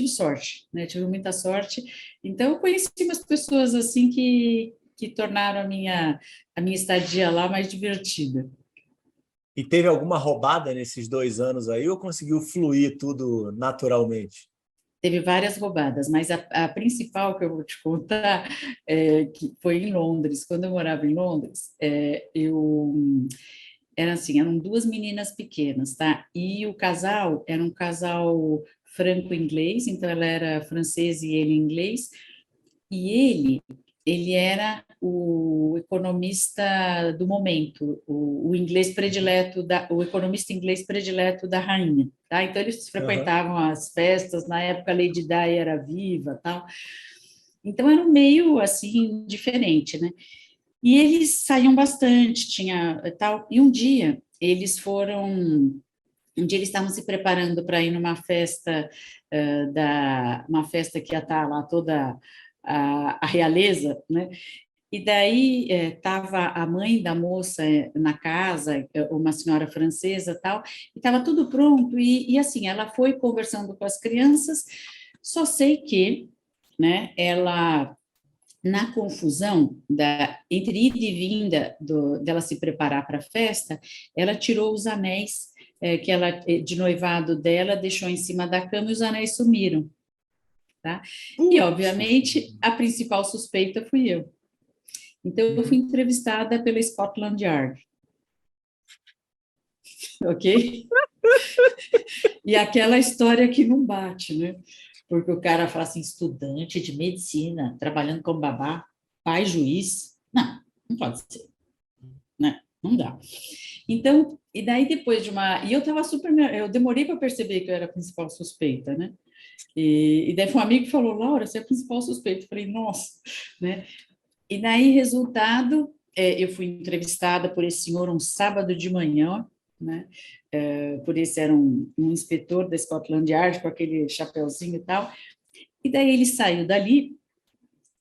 Speaker 2: sorte, né? Tive muita sorte. Então, eu conheci umas pessoas assim que tornaram a minha estadia lá mais divertida.
Speaker 1: E teve alguma roubada nesses 2 anos aí ou conseguiu fluir tudo naturalmente?
Speaker 2: Teve várias roubadas, mas a principal que eu vou te contar que foi em Londres. Quando eu morava em Londres, era assim, eram duas meninas pequenas, tá? E o casal era um casal franco-inglês, então ela era francesa e ele inglês, e ele era o economista do momento, o inglês predileto o economista inglês predileto da rainha, tá? Então eles
Speaker 1: Aham.
Speaker 2: frequentavam as festas, na época a Lady Di era viva, tal. Então era um meio assim diferente, né? E eles saíam bastante, tinha tal. E um dia eles estavam se preparando para ir numa festa uma festa que ia estar lá toda a realeza, né? E daí estava a mãe da moça na casa, uma senhora francesa tal, e estava tudo pronto. E assim, ela foi conversando com as crianças. Só sei que, né? Ela na confusão entre ida e vinda dela se preparar para a festa, ela tirou os anéis que ela de noivado dela deixou em cima da cama e os anéis sumiram, tá? E
Speaker 1: Putz,
Speaker 2: obviamente a principal suspeita fui eu. Então eu fui
Speaker 1: uhum.
Speaker 2: entrevistada pela Scotland Yard, ok? E aquela história que não bate, né? Porque o cara fala assim, estudante de medicina, trabalhando como babá, pai juiz. Não, não pode ser, né? Não dá. Então, e daí depois de uma. E eu estava super. Eu demorei para perceber que eu era a principal suspeita, né? E daí foi um amigo que falou: Laura, você é a principal suspeita. Eu falei: nossa, né? E daí, resultado, eu fui entrevistada por esse senhor um sábado de manhã, né? Por esse era um inspetor da Scotland Yard com aquele chapeuzinho e tal. E daí ele saiu dali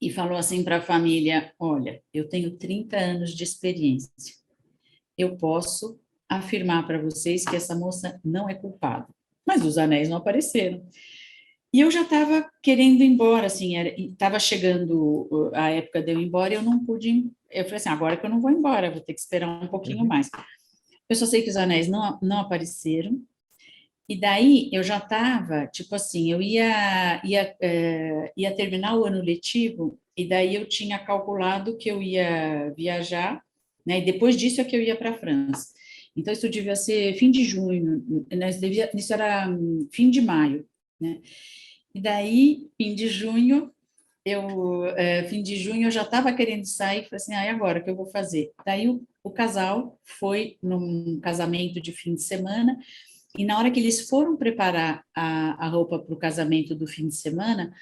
Speaker 2: e falou assim para a família: olha, eu tenho 30 anos de experiência. Eu posso afirmar para vocês que essa moça não é culpada. Mas os anéis não apareceram. E eu já estava querendo ir embora, assim, estava chegando a época de eu ir embora, e eu não pude. Eu falei assim: agora que eu não vou embora, vou ter que esperar um pouquinho
Speaker 1: Uhum.
Speaker 2: mais. Eu só sei que os anéis não apareceram. E daí eu já estava, tipo assim, eu ia terminar o ano letivo, e daí eu tinha calculado que eu ia viajar, né? E depois disso é que eu ia para a França. Então, isso devia ser fim de junho, né? Isso era fim de maio, né? E daí, fim de junho, eu já estava querendo sair, falei assim, e agora, o que eu vou fazer? Daí o casal foi num casamento de fim de semana, e na hora que eles foram preparar a roupa para o casamento do fim de semana,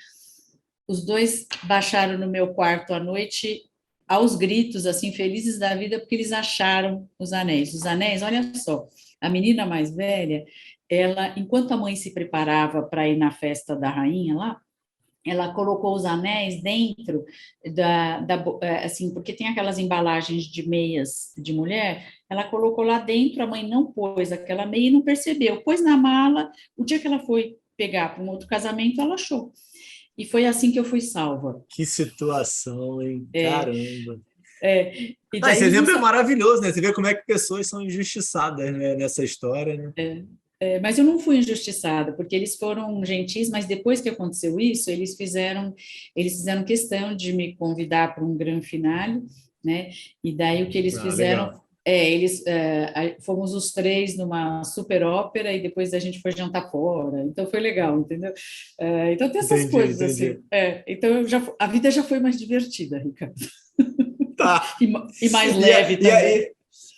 Speaker 2: os dois baixaram no meu quarto à noite aos gritos, assim, felizes da vida, porque eles acharam os anéis. Os anéis, olha só, a menina mais velha, ela, enquanto a mãe se preparava para ir na festa da rainha lá, ela colocou os anéis dentro assim, porque tem aquelas embalagens de meias de mulher, ela colocou lá dentro, a mãe não pôs aquela meia e não percebeu, pôs na mala, o dia que ela foi pegar para um outro casamento, ela achou. E foi assim que eu fui salva.
Speaker 1: Que situação, hein? Caramba.
Speaker 2: E
Speaker 1: Ah, esse
Speaker 2: daí os
Speaker 1: exemplo
Speaker 2: meus.
Speaker 1: é maravilhoso, né? Você vê como é que pessoas são injustiçadas, né, nessa história, né?
Speaker 2: Mas eu não fui injustiçada, porque eles foram gentis, mas depois que aconteceu isso, eles fizeram questão de me convidar para um grande finale, né? E daí o que eles
Speaker 1: Ah,
Speaker 2: fizeram
Speaker 1: legal.
Speaker 2: fomos os três numa super ópera e depois a gente foi jantar fora. Então foi legal, entendeu? Então tem essas
Speaker 1: Entendi,
Speaker 2: coisas assim.
Speaker 1: entendi.
Speaker 2: Então a vida já foi mais divertida, Ricardo,
Speaker 1: Tá.
Speaker 2: e mais
Speaker 1: E,
Speaker 2: leve
Speaker 1: e
Speaker 2: também.
Speaker 1: aí,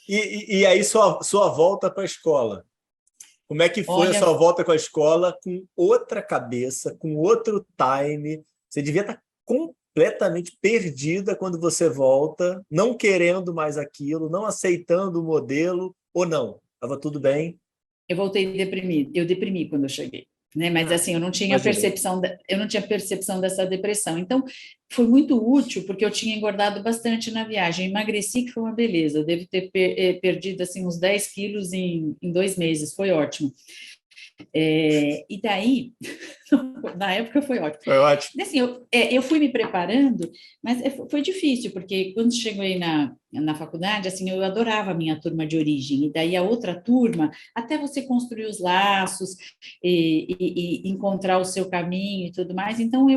Speaker 1: e aí sua volta para a escola? Como é que foi a
Speaker 2: Olha,
Speaker 1: sua volta com a escola com outra cabeça, com outro time? Você devia estar completamente perdida quando você volta, não querendo mais aquilo, não aceitando o modelo, ou não? Estava tudo bem?
Speaker 2: eu voltei deprimida. Eu deprimi quando eu cheguei, né? Mas
Speaker 1: Ah,
Speaker 2: assim,
Speaker 1: imaginei.
Speaker 2: eu não tinha percepção dessa depressão. Então, foi muito útil porque eu tinha engordado bastante na viagem. Emagreci, que foi uma beleza. Eu devo ter perdido assim uns 10 quilos em 2 meses. Foi ótimo. E daí, na época foi ótimo.
Speaker 1: Foi ótimo.
Speaker 2: Assim, eu fui me preparando, mas foi difícil, porque quando cheguei na faculdade, assim, eu adorava a minha turma de origem, e daí a outra turma, até você construir os laços e encontrar o seu caminho e tudo mais, então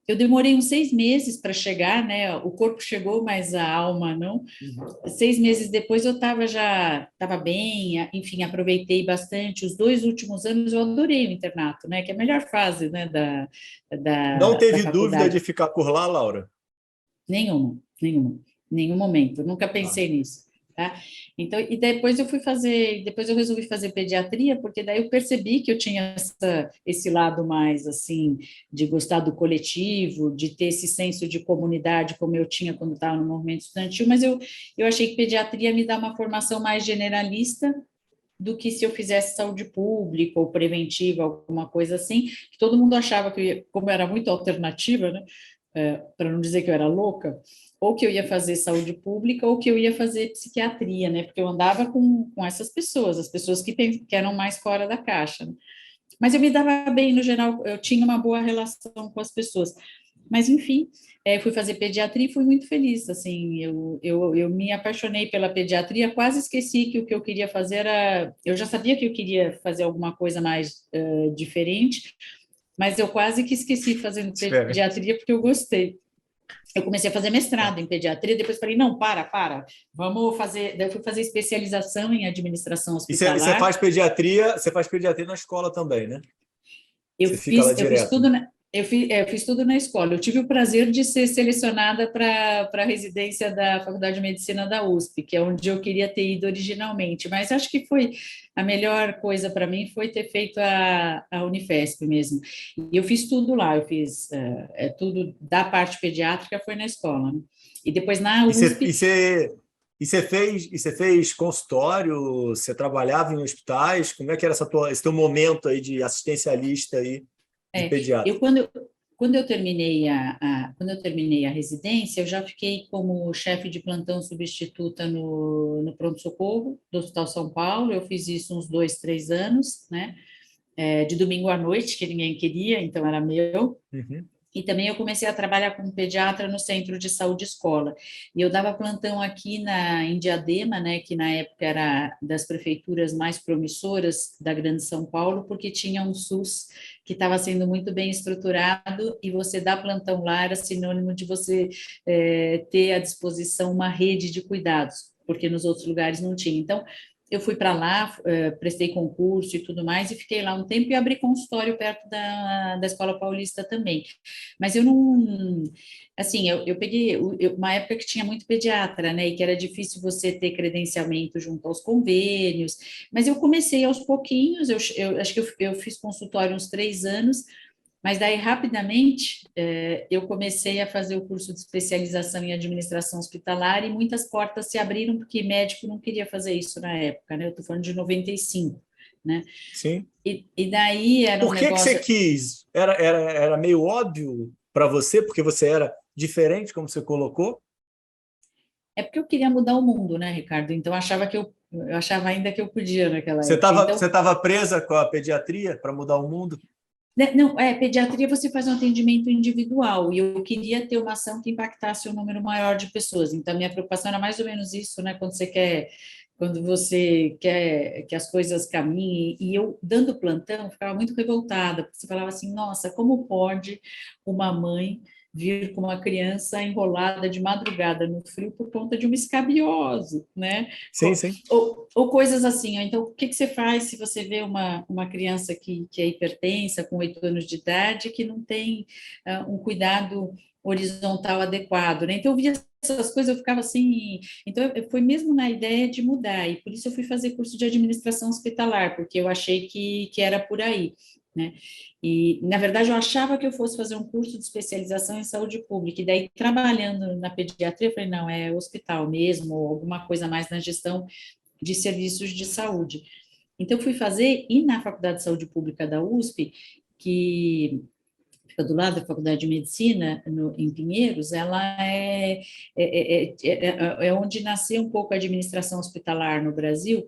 Speaker 2: eu demorei uns 6 meses para chegar, né? O corpo chegou, mas a alma não.
Speaker 1: Uhum.
Speaker 2: 6 meses depois eu estava bem, enfim, aproveitei bastante. Os 2 últimos anos eu adorei o internato, né? Que é a melhor fase, né,
Speaker 1: Não
Speaker 2: da
Speaker 1: teve dúvida de
Speaker 2: faculdade.
Speaker 1: ficar por lá, Laura?
Speaker 2: Nenhuma, nenhuma, nenhum momento. Nunca
Speaker 1: Ah,
Speaker 2: pensei nisso, tá? Então, e depois eu resolvi fazer pediatria, porque daí eu percebi que eu tinha esse lado mais, assim, de gostar do coletivo, de ter esse senso de comunidade, como eu tinha quando estava no movimento estudantil, mas eu achei que pediatria me dá uma formação mais generalista do que se eu fizesse saúde pública ou preventiva, alguma coisa assim, que todo mundo achava que, como eu era muito alternativa, né? Para não dizer que eu era louca, ou que eu ia fazer saúde pública, ou que eu ia fazer psiquiatria, né? Porque eu andava com essas pessoas, as pessoas que eram mais fora da caixa, né? Mas eu me dava bem, no geral, eu tinha uma boa relação com as pessoas. Mas, enfim, fui fazer pediatria e fui muito feliz, assim, eu me apaixonei pela pediatria, quase esqueci que o que eu queria fazer era, eu já sabia que eu queria fazer alguma coisa mais diferente, mas eu quase que esqueci fazendo
Speaker 1: diferente.
Speaker 2: pediatria porque eu gostei. Eu comecei a fazer mestrado em pediatria, depois falei, não, vamos fazer. Daí eu fui fazer especialização em administração
Speaker 1: E você
Speaker 2: hospitalar.
Speaker 1: faz pediatria na escola também, né?
Speaker 2: Eu
Speaker 1: Você fica lá
Speaker 2: fiz, eu fiz
Speaker 1: direto.
Speaker 2: tudo eu fiz tudo na escola. Eu tive o prazer de ser selecionada para a residência da Faculdade de Medicina da USP, que é onde eu queria ter ido originalmente. Mas acho que foi a melhor coisa para mim foi ter feito a Unifesp mesmo. E eu fiz tudo lá. Eu fiz tudo da parte pediátrica foi na escola, né? E depois na
Speaker 1: E você,
Speaker 2: USP.
Speaker 1: e você fez consultório? Você trabalhava em hospitais? Como é que era esse teu momento aí de assistencialista aí de
Speaker 2: É,
Speaker 1: pediatra?
Speaker 2: eu quando eu terminei quando eu terminei a residência, eu já fiquei como chefe de plantão substituta no pronto-socorro do Hospital São Paulo. Eu fiz isso uns 2, 3 anos, né? De domingo à noite, que ninguém queria, então era meu.
Speaker 1: Uhum.
Speaker 2: E também eu comecei a trabalhar como pediatra no Centro de Saúde Escola. E eu dava plantão aqui em Diadema, né, que na época era das prefeituras mais promissoras da Grande São Paulo, porque tinha um SUS que estava sendo muito bem estruturado e você dar plantão lá era sinônimo de você ter à disposição uma rede de cuidados, porque nos outros lugares não tinha. Então, eu fui para lá, prestei concurso e tudo mais, e fiquei lá um tempo e abri consultório perto da Escola Paulista também. Mas eu não. Assim, eu peguei uma época que tinha muito pediatra, né? E que era difícil você ter credenciamento junto aos convênios. Mas eu comecei aos pouquinhos, eu acho que eu fiz consultório uns 3 anos, mas daí, rapidamente, eu comecei a fazer o curso de especialização em administração hospitalar e muitas portas se abriram, porque médico não queria fazer isso na época, né? Eu estou falando de 95, né?
Speaker 1: Sim.
Speaker 2: E daí era um
Speaker 1: Por que você
Speaker 2: negócio.
Speaker 1: quis? Era meio óbvio para você, porque você era diferente, como você colocou?
Speaker 2: É porque eu queria mudar o mundo, né, Ricardo? Então eu achava ainda que eu podia naquela
Speaker 1: Você
Speaker 2: época.
Speaker 1: estava
Speaker 2: Então,
Speaker 1: você tava presa com a pediatria para mudar o mundo?
Speaker 2: né, não, pediatria você faz um atendimento individual e eu queria ter uma ação que impactasse um número maior de pessoas. Então, a minha preocupação era mais ou menos isso, né? Quando você quer quando você quer que as coisas caminhem, e eu, dando plantão, ficava muito revoltada, porque você falava assim, nossa, como pode uma mãe vir com uma criança enrolada de madrugada no frio por conta de uma escabiose, né?
Speaker 1: Sim, sim.
Speaker 2: Ou coisas assim, ó. Então, o que que você faz se você vê uma criança que é hipertensa, com 8 anos de idade, que não tem um cuidado horizontal adequado, né? Então, eu via essas coisas, eu ficava assim. Então, foi mesmo na ideia de mudar, e por isso eu fui fazer curso de administração hospitalar, porque eu achei que era por aí, né? E, na verdade, eu achava que eu fosse fazer um curso de especialização em saúde pública, e daí, trabalhando na pediatria, eu falei, não, é hospital mesmo, ou alguma coisa mais na gestão de serviços de saúde. Então, eu fui fazer, e na Faculdade de Saúde Pública da USP, que fica do lado da Faculdade de Medicina, em Pinheiros, ela é onde nasceu um pouco a administração hospitalar no Brasil,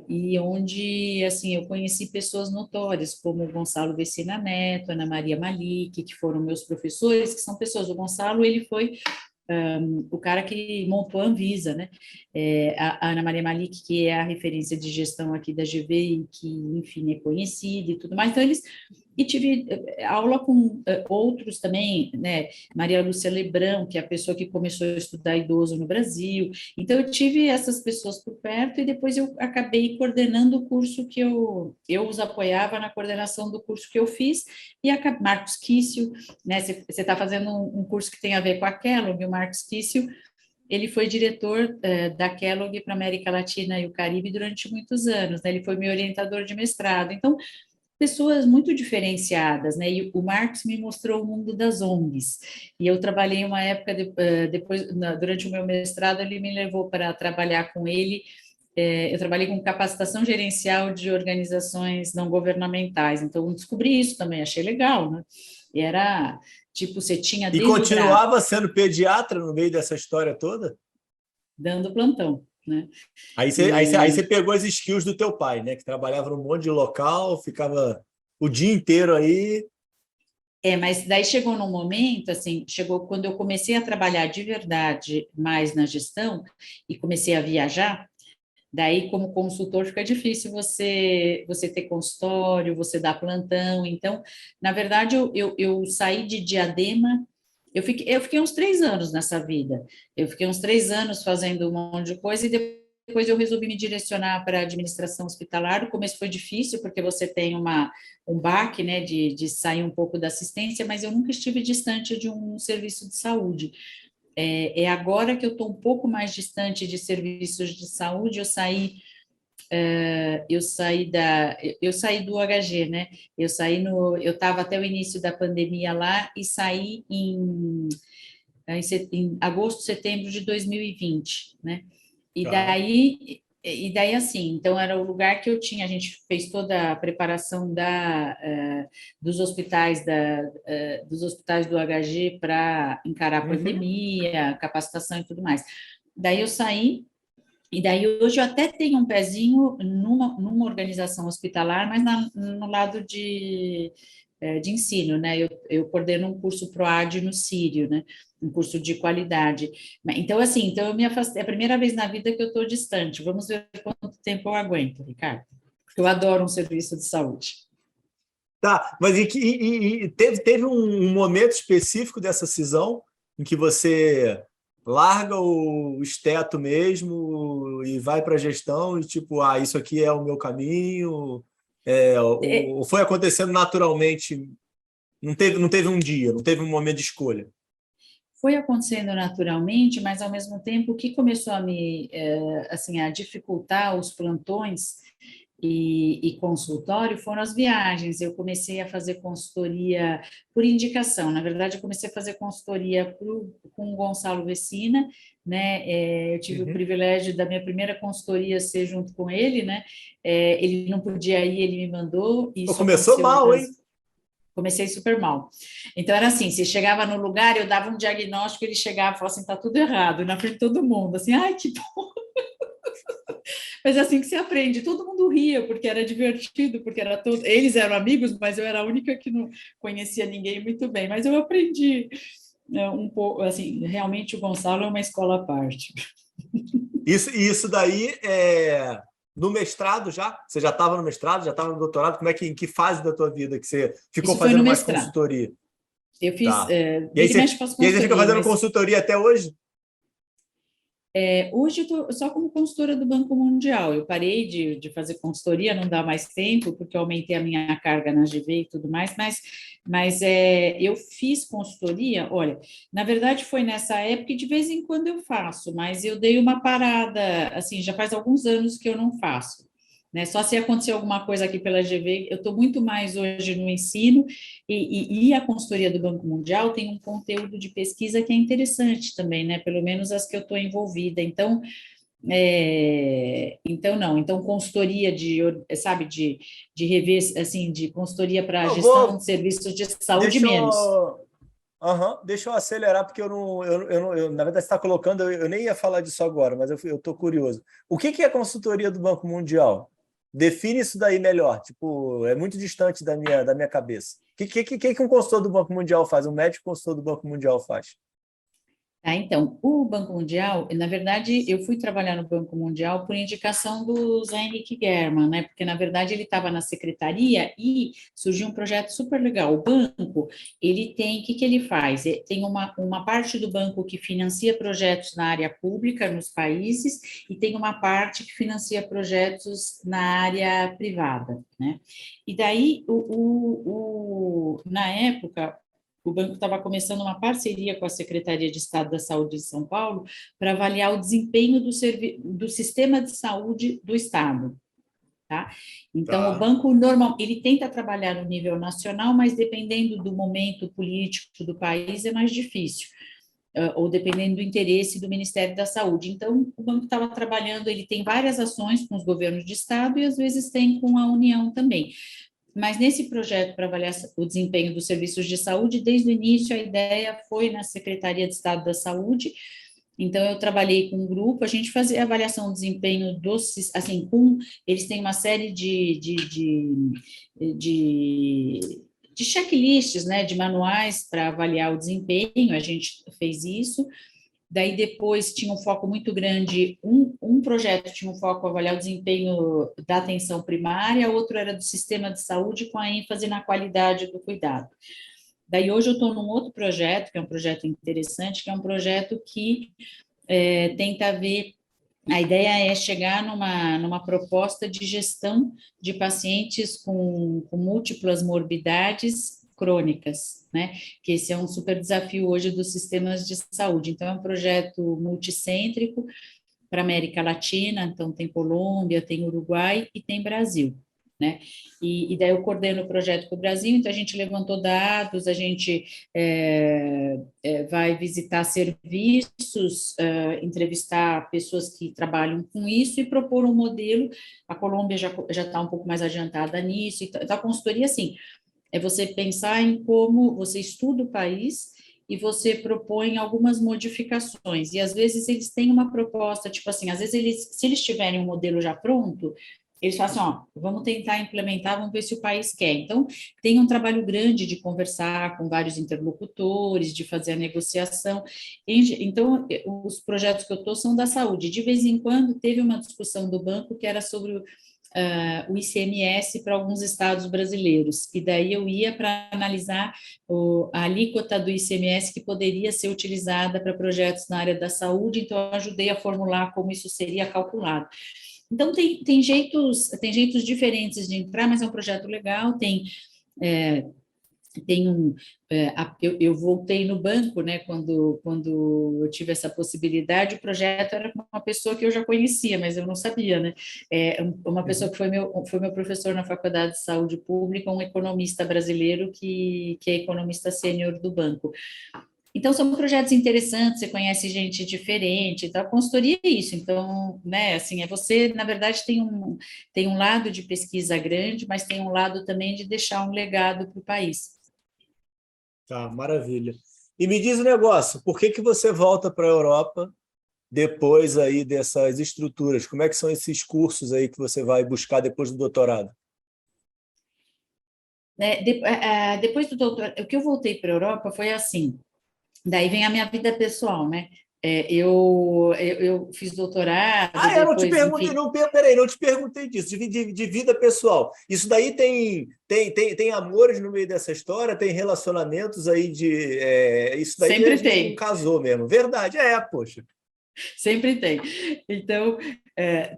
Speaker 2: e onde, assim, eu conheci pessoas notórias, como o Gonçalo Vecina Neto, Ana Maria Malik, que foram meus professores, que são pessoas, o Gonçalo, ele foi o cara que montou a Anvisa, né? A Ana Maria Malik, que é a referência de gestão aqui da GV, e que, enfim, é conhecida e tudo mais. Então, e tive aula com outros também, né? Maria Lúcia Lebrão, que é a pessoa que começou a estudar idoso no Brasil. Então, eu tive essas pessoas por perto, e depois eu acabei coordenando o curso que eu os apoiava na coordenação do curso que eu fiz, e a Marcos Kício, né? Você está fazendo um curso que tem a ver com a Kellogg, o Marcos Kício, ele foi diretor da Kellogg para a América Latina e o Caribe durante muitos anos, né? Ele foi meu orientador de mestrado. Então, pessoas muito diferenciadas, né? E o Marcos me mostrou o mundo das ONGs. E eu trabalhei uma época depois, durante o meu mestrado, ele me levou para trabalhar com ele. Eu trabalhei com capacitação gerencial de organizações não governamentais. Então, eu descobri isso também, achei legal, né? E era tipo, você tinha
Speaker 1: E
Speaker 2: desde o braço,
Speaker 1: continuava sendo pediatra no meio dessa história toda?
Speaker 2: dando plantão, né?
Speaker 1: Aí você pegou as skills do teu pai, né? Que trabalhava num monte de local, ficava o dia inteiro aí.
Speaker 2: Mas daí chegou num momento, assim, chegou quando eu comecei a trabalhar de verdade mais na gestão e comecei a viajar, daí como consultor fica difícil você ter consultório, você dar plantão, então, na verdade, eu saí de Diadema, eu fiquei uns 3 anos nessa vida, eu fiquei uns 3 anos fazendo um monte de coisa, e depois eu resolvi me direcionar para a administração hospitalar. O começo foi difícil, porque você tem um baque, né, de sair um pouco da assistência, mas eu nunca estive distante de um serviço de saúde. É agora que eu estou um pouco mais distante de serviços de saúde. Eu saí do HG, né? Eu estava até o início da pandemia lá, e saí em agosto, setembro de 2020, né?
Speaker 1: Tá.
Speaker 2: E daí assim, então era o lugar que eu tinha, a gente fez toda a preparação dos hospitais dos hospitais do HG para encarar a
Speaker 1: Uhum.
Speaker 2: pandemia, capacitação e tudo mais. Daí eu saí, e daí hoje eu até tenho um pezinho numa organização hospitalar, mas no lado de ensino, né? Eu coordeno um curso PROAD no Sírio, né? Um curso de qualidade. Então, assim, então eu me afastei, é a primeira vez na vida que eu estou distante. Vamos ver quanto tempo eu aguento, Ricardo. Porque eu adoro um serviço de saúde.
Speaker 1: Tá, mas teve um momento específico dessa cisão em que você larga o esteto mesmo e vai para a gestão e tipo, isso aqui é o meu caminho, ou foi acontecendo naturalmente, não teve um dia, não teve um momento de escolha.
Speaker 2: Foi acontecendo naturalmente, mas ao mesmo tempo o que começou assim, a dificultar os plantões e consultório foram as viagens. Eu comecei a fazer consultoria por indicação. Na verdade, eu comecei a fazer consultoria com o Gonçalo Vecina, né? Eu tive o
Speaker 1: Uhum.
Speaker 2: privilégio da minha primeira consultoria ser junto com ele, né? Ele não podia ir, ele me mandou, e
Speaker 1: Pô,
Speaker 2: isso
Speaker 1: começou
Speaker 2: aconteceu
Speaker 1: mal, hein?
Speaker 2: outras. Comecei super mal. Então, era assim, você chegava no lugar, eu dava um diagnóstico, ele chegava e falava assim, tá tudo errado, na frente de todo mundo, assim, ai, que bom. Mas é assim que se aprende, todo mundo ria, porque era divertido, porque eles eram amigos, mas eu era a única que não conhecia ninguém muito bem, mas eu aprendi um pouco, assim, realmente o Gonçalo é uma escola à parte.
Speaker 1: Isso daí no mestrado já? Você já estava no mestrado, já estava no doutorado? Em que fase da tua vida que você ficou
Speaker 2: Isso foi no
Speaker 1: fazendo mais
Speaker 2: mestrado.
Speaker 1: consultoria?
Speaker 2: Eu fiz,
Speaker 1: Tá.
Speaker 2: vira e mexe faço
Speaker 1: E aí você fica
Speaker 2: consultoria,
Speaker 1: fazendo
Speaker 2: mas
Speaker 1: consultoria até hoje?
Speaker 2: hoje eu estou só como consultora do Banco Mundial. Eu parei de fazer consultoria, não dá mais tempo, porque eu aumentei a minha carga na GV e tudo mais, mas eu fiz consultoria, olha, na verdade foi nessa época e de vez em quando eu faço, mas eu dei uma parada, assim, já faz alguns anos que eu não faço. Né? Só se acontecer alguma coisa aqui pela GV, eu estou muito mais hoje no ensino e a consultoria do Banco Mundial tem um conteúdo de pesquisa que é interessante também, né? Pelo menos as que eu estou envolvida. Então consultoria sabe, de rever, assim, de consultoria para
Speaker 1: Eu
Speaker 2: gestão
Speaker 1: vou.
Speaker 2: de serviços de saúde
Speaker 1: Deixa
Speaker 2: menos.
Speaker 1: eu. Deixa eu acelerar, porque na verdade, você está colocando, eu nem ia falar disso agora, mas eu estou curioso. O que é a consultoria do Banco Mundial? Define isso daí melhor. Tipo, é muito distante da minha cabeça. O que um consultor do Banco Mundial faz? Um médico consultor do Banco Mundial faz?
Speaker 2: Tá, então, o Banco Mundial, na verdade, eu fui trabalhar no Banco Mundial por indicação do Zé Henrique German, né? Porque, na verdade, ele estava na secretaria e surgiu um projeto super legal. O banco, ele tem, o que ele faz? Tem uma parte do banco que financia projetos na área pública nos países e tem uma parte que financia projetos na área privada, né? E daí, na época, o banco estava começando uma parceria com a Secretaria de Estado da Saúde de São Paulo para avaliar o desempenho do sistema de saúde do Estado. Tá? Então, o
Speaker 1: Tá.
Speaker 2: banco normal, ele tenta trabalhar no nível nacional, mas dependendo do momento político do país é mais difícil, ou dependendo do interesse do Ministério da Saúde. Então, o banco estava trabalhando, ele tem várias ações com os governos de estado e às vezes tem com a União também. Mas nesse projeto para avaliar o desempenho dos serviços de saúde, desde o início a ideia foi na Secretaria de Estado da Saúde. Então eu trabalhei com um grupo, a gente fazia avaliação do desempenho assim, eles têm uma série de, de checklists, né, de manuais para avaliar o desempenho, a gente fez isso. Daí depois tinha um foco muito grande, um projeto tinha um foco avaliar o desempenho da atenção primária, outro era do sistema de saúde com a ênfase na qualidade do cuidado. Daí hoje eu estou num outro projeto, que é um projeto interessante, que é um projeto que tenta ver, a ideia é chegar numa proposta de gestão de pacientes com múltiplas morbidades crônicas, né? Que esse é um super desafio hoje dos sistemas de saúde. Então, é um projeto multicêntrico para América Latina, então tem Colômbia, tem Uruguai e tem Brasil. Né? E daí eu coordeno o projeto para o Brasil, então a gente levantou dados, a gente vai visitar serviços, entrevistar pessoas que trabalham com isso e propor um modelo. A Colômbia já está um pouco mais adiantada nisso, então a consultoria, assim, é você pensar em como você estuda o país e você propõe algumas modificações. E às vezes eles têm uma proposta, tipo assim, às vezes se eles tiverem um modelo já pronto, eles falam assim, ó, vamos tentar implementar, vamos ver se o país quer. Então, tem um trabalho grande de conversar com vários interlocutores, de fazer a negociação. Então, os projetos que eu estou são da saúde. De vez em quando, teve uma discussão do banco que era sobre o ICMS para alguns estados brasileiros, e daí eu ia para analisar a alíquota do ICMS que poderia ser utilizada para projetos na área da saúde, então eu ajudei a formular como isso seria calculado. Então, tem jeitos diferentes de entrar, mas é um projeto legal, é, eu voltei no banco, né, quando eu tive essa possibilidade, o projeto era com uma pessoa que eu já conhecia, mas eu não sabia, né, uma pessoa que foi meu professor na Faculdade de Saúde Pública, um economista brasileiro que é economista sênior do banco. Então, são projetos interessantes, você conhece gente diferente, então, a consultoria é isso. Então, né, assim, você, na verdade, tem um lado de pesquisa grande, mas tem um lado também de deixar um legado para o país.
Speaker 1: Tá, maravilha. E me diz um negócio, por que você volta para a Europa depois aí dessas estruturas? Como é que são esses cursos aí que você vai buscar depois do doutorado?
Speaker 2: Depois do doutorado, o que eu voltei para a Europa foi assim, daí vem a minha vida pessoal, né? eu fiz doutorado,
Speaker 1: Eu não te
Speaker 2: depois,
Speaker 1: perguntei,
Speaker 2: enfim,
Speaker 1: não, peraí, não te perguntei disso, de vida pessoal. Isso daí tem amores no meio dessa história, tem relacionamentos aí isso daí a
Speaker 2: sempre
Speaker 1: gente não
Speaker 2: tem.
Speaker 1: casou mesmo. Verdade, poxa.
Speaker 2: Sempre tem. Então,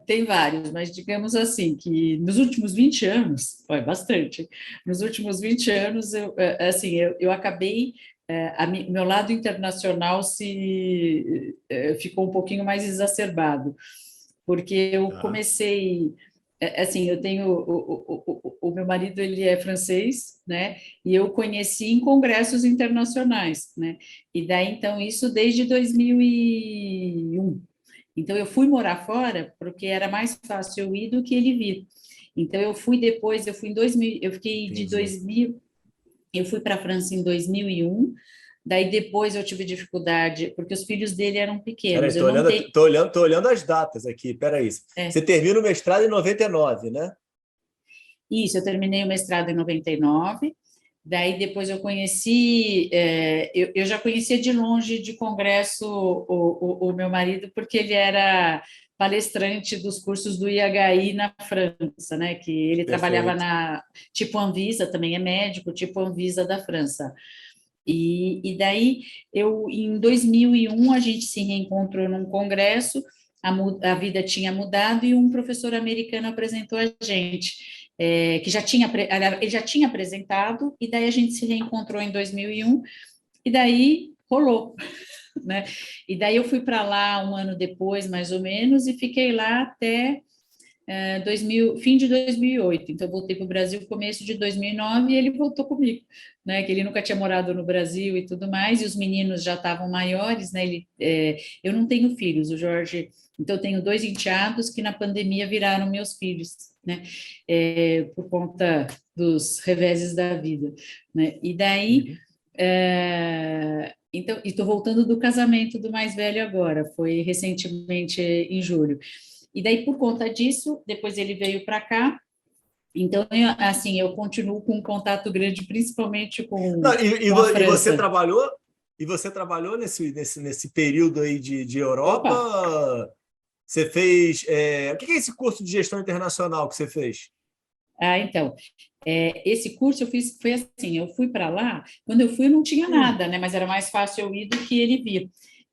Speaker 2: tem vários, mas digamos assim, que nos últimos 20 anos, foi bastante, nos últimos 20 anos, eu acabei, meu lado internacional ficou um pouquinho mais exacerbado, porque eu
Speaker 1: Tá.
Speaker 2: comecei, assim, eu tenho, o meu marido, ele é francês, né, e eu conheci em congressos internacionais, né, e daí, então, isso desde 2001. Então, eu fui morar fora porque era mais fácil eu ir do que ele vir. Então, eu fui em 2000, eu fiquei de
Speaker 1: Entendi.
Speaker 2: 2000, eu fui para a França em 2001, daí depois eu tive dificuldade, porque os filhos dele eram
Speaker 1: Peraí,
Speaker 2: pequenos, eu não tenho...
Speaker 1: tô olhando as datas aqui, peraí. Você
Speaker 2: É,
Speaker 1: termina o mestrado em 99, né?
Speaker 2: isso, eu terminei o mestrado em 99, daí depois eu conheci, eu já conhecia de longe de congresso o meu marido, porque ele era palestrante dos cursos do IHI na França, né? Que ele trabalhava
Speaker 1: Perfeito.
Speaker 2: na tipo Anvisa, também é médico, tipo Anvisa da França. E daí em 2001 a gente se reencontrou num congresso, a vida tinha mudado e um professor americano apresentou a gente, que já tinha, ele já tinha apresentado, e daí a gente se reencontrou em 2001, e daí rolou, né? E daí eu fui para lá um ano depois, mais ou menos, e fiquei lá até 2000, fim de 2008. Então, eu voltei para o Brasil começo de 2009 e ele voltou comigo, né? Que ele nunca tinha morado no Brasil e tudo mais, e os meninos já estavam maiores, né? Eu não tenho filhos, o Jorge. Então, eu tenho dois enteados que na pandemia viraram meus filhos, né? Por conta dos reveses da vida, né? E daí.
Speaker 1: Uhum.
Speaker 2: Então, estou voltando do casamento do mais velho agora, foi recentemente em julho. E daí, por conta disso, depois ele veio para cá. Então, eu continuo com um contato grande, principalmente
Speaker 1: Não,
Speaker 2: com a
Speaker 1: e você
Speaker 2: França.
Speaker 1: trabalhou? E você trabalhou nesse período aí de Europa?
Speaker 2: Opa!
Speaker 1: Você fez. O que é esse curso de gestão internacional que você fez?
Speaker 2: Então, esse curso eu fiz, foi assim, eu fui para lá, quando eu fui eu não tinha
Speaker 1: Hum.
Speaker 2: nada, né, mas era mais fácil eu ir do que ele vir.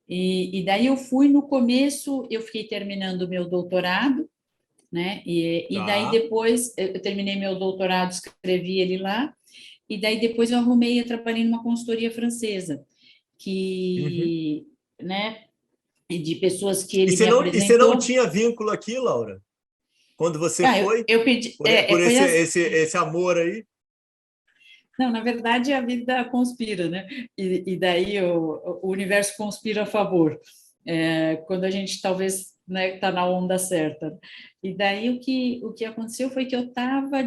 Speaker 2: E daí eu fui no começo, eu fiquei terminando o meu doutorado, né, e daí
Speaker 1: Tá.
Speaker 2: depois eu terminei meu doutorado, escrevi ele lá, e daí depois eu arrumei, eu trabalhei numa consultoria francesa,
Speaker 1: Uhum.
Speaker 2: que, né, de pessoas que
Speaker 1: E
Speaker 2: ele me
Speaker 1: você não
Speaker 2: apresentou.
Speaker 1: tinha vínculo aqui, Laura? Quando você
Speaker 2: Ah,
Speaker 1: foi,
Speaker 2: eu pedi,
Speaker 1: por
Speaker 2: foi assim,
Speaker 1: esse amor aí?
Speaker 2: não, na verdade a vida conspira, né? E daí o universo conspira a favor, quando a gente talvez né, está na onda certa. E daí o que aconteceu foi que eu estava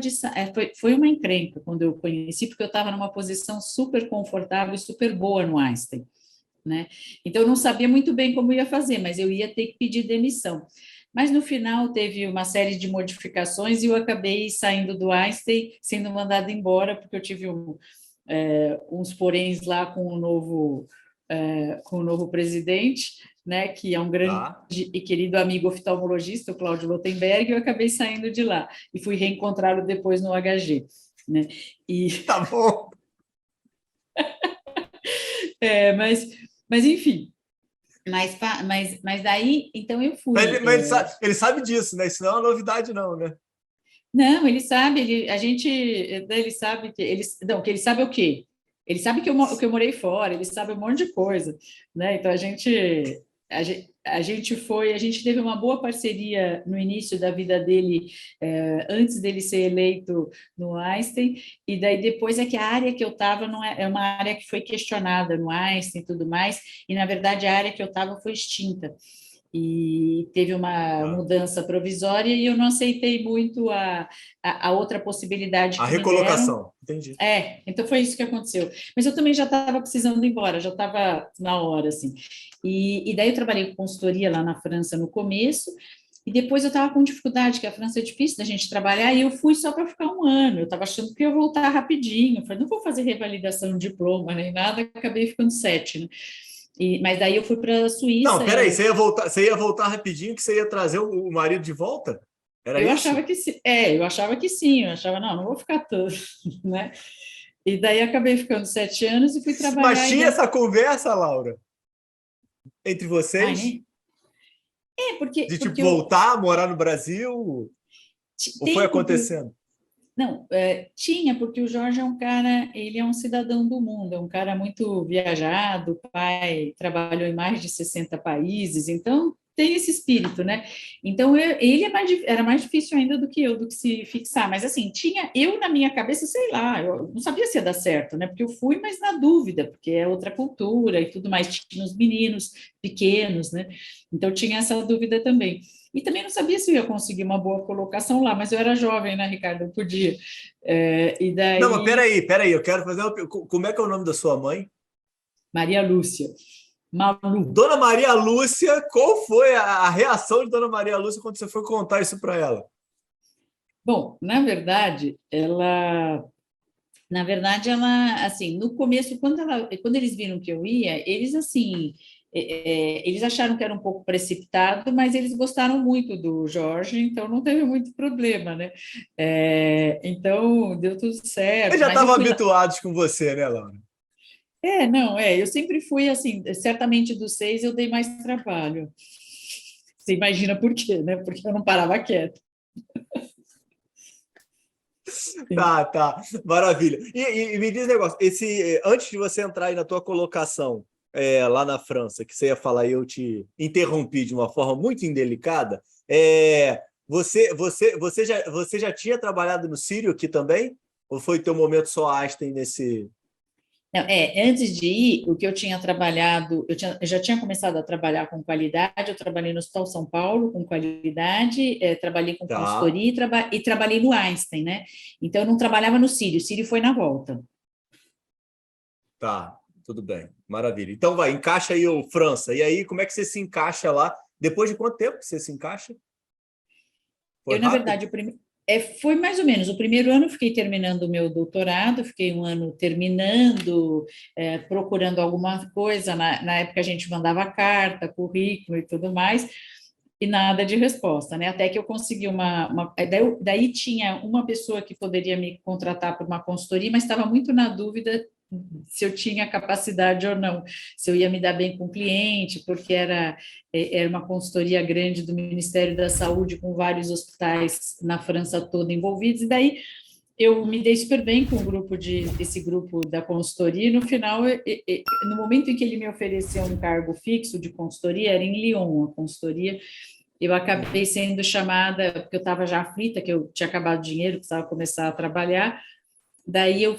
Speaker 2: foi uma encrenca quando eu conheci, porque eu estava numa posição super confortável e super boa no Einstein, né? Então eu não sabia muito bem como ia fazer, mas eu ia ter que pedir demissão. Mas no final teve uma série de modificações e eu acabei saindo do Einstein, sendo mandada embora, porque eu tive uns poréns lá com o novo presidente, né, que é um grande
Speaker 1: Tá.
Speaker 2: e querido amigo oftalmologista, o Cláudio Lotenberg, e eu acabei saindo de lá e fui reencontrá-lo depois no HG. Né? E,
Speaker 1: Tá bom.
Speaker 2: mas enfim, mas daí, então eu fui.
Speaker 1: Ele sabe disso, né? Isso não é uma novidade, não, né?
Speaker 2: Não, ele sabe, ele sabe que ele, não, que ele sabe o quê? Ele sabe que eu morei fora, ele sabe um monte de coisa, né? Então a gente teve uma boa parceria no início da vida dele, antes dele ser eleito no Einstein, e daí depois é que a área que eu estava não é uma área que foi questionada no Einstein e tudo mais, e na verdade a área que eu estava foi extinta e teve uma
Speaker 1: Tá.
Speaker 2: mudança provisória e eu não aceitei muito a outra possibilidade
Speaker 1: A
Speaker 2: que me deram.
Speaker 1: recolocação, entendi.
Speaker 2: Então foi isso que aconteceu. Mas eu também já estava precisando ir embora, já estava na hora, assim. E daí eu trabalhei com consultoria lá na França no começo, e depois eu estava com dificuldade, que a França é difícil da gente trabalhar, e eu fui só para ficar um ano. Eu estava achando que ia voltar rapidinho. Eu falei, não vou fazer revalidação de diploma nem nada, acabei ficando 7, né? Mas daí eu fui para a
Speaker 1: Não,
Speaker 2: Suíça.
Speaker 1: peraí, você ia voltar rapidinho que você ia trazer o marido de volta? Era
Speaker 2: Eu
Speaker 1: isso?
Speaker 2: achava que sim, eu achava que sim, eu achava, não vou ficar tanto, né? E daí acabei ficando 7 anos e fui
Speaker 1: Mas
Speaker 2: trabalhar
Speaker 1: tinha
Speaker 2: ainda.
Speaker 1: essa conversa, Laura, entre
Speaker 2: Ai,
Speaker 1: vocês?
Speaker 2: né? Porque,
Speaker 1: De tipo,
Speaker 2: porque eu
Speaker 1: voltar, morar no Brasil? Ou foi
Speaker 2: tem, porque
Speaker 1: acontecendo?
Speaker 2: não, tinha, porque o Jorge é um cara, ele é um cidadão do mundo, é um cara muito viajado, o pai trabalhou em mais de 60 países, então tem esse espírito, né? Então ele era mais difícil ainda do que eu, do que se fixar, mas assim, tinha eu na minha cabeça, sei lá, eu não sabia se ia dar certo, né? Porque eu fui, mas na dúvida, porque é outra cultura e tudo mais, tinha os meninos pequenos, né? Então tinha essa dúvida também. E também não sabia se eu ia conseguir uma boa colocação lá, mas eu era jovem, né, Ricardo? Eu podia. E
Speaker 1: Não, mas
Speaker 2: daí,
Speaker 1: peraí, eu quero fazer uma... Como é que é o nome da sua mãe?
Speaker 2: Maria Lúcia, Malu.
Speaker 1: Dona Maria Lúcia, qual foi a reação de Dona Maria Lúcia quando você foi contar isso para ela?
Speaker 2: Bom, ela, assim, no começo, quando eles viram que eu ia, eles, assim, eles acharam que era um pouco precipitado, mas eles gostaram muito do Jorge, então não teve muito problema, né? Então, deu tudo
Speaker 1: Eles
Speaker 2: certo,
Speaker 1: já
Speaker 2: mas eu
Speaker 1: estavam
Speaker 2: fui lá.
Speaker 1: habituados com você, né, Laura?
Speaker 2: Não, eu sempre fui assim, certamente dos 6 eu dei mais trabalho. Você imagina por quê, né? Porque eu não parava quieto. Sim.
Speaker 1: Tá, maravilha. E me diz um negócio, antes de você entrar aí na tua colocação lá na França, que você ia falar e eu te interrompi de uma forma muito indelicada, você já tinha trabalhado no Sírio aqui também? Ou foi teu momento só Einstein nesse...
Speaker 2: Não, antes de ir, o que eu tinha trabalhado, eu já tinha começado a trabalhar com qualidade, eu trabalhei no Hospital São Paulo com qualidade, trabalhei com
Speaker 1: Tá,
Speaker 2: consultoria e trabalhei no Einstein, né? Então, eu não trabalhava no Sírio, o Sírio foi na volta.
Speaker 1: tá, tudo bem, maravilha. Então vai, encaixa aí o França. E aí, como é que você se encaixa lá? Depois de quanto tempo que você se encaixa? Foi
Speaker 2: Na
Speaker 1: rápido?
Speaker 2: verdade, foi mais ou menos. O primeiro ano eu fiquei terminando o meu doutorado, fiquei um ano terminando, procurando alguma coisa. Na época a gente mandava carta, currículo e tudo mais, e nada de resposta, né? Até que eu consegui daí tinha uma pessoa que poderia me contratar por uma consultoria, mas estava muito na dúvida se eu tinha capacidade ou não, se eu ia me dar bem com o cliente, porque era uma consultoria grande do Ministério da Saúde, com vários hospitais na França toda envolvidos, e daí eu me dei super bem com esse grupo da consultoria, e no final, no momento em que ele me ofereceu um cargo fixo de consultoria, era em Lyon, a consultoria, eu acabei
Speaker 1: Uhum.
Speaker 2: sendo chamada, porque eu estava já aflita, que eu tinha acabado o dinheiro, precisava começar a trabalhar. Daí eu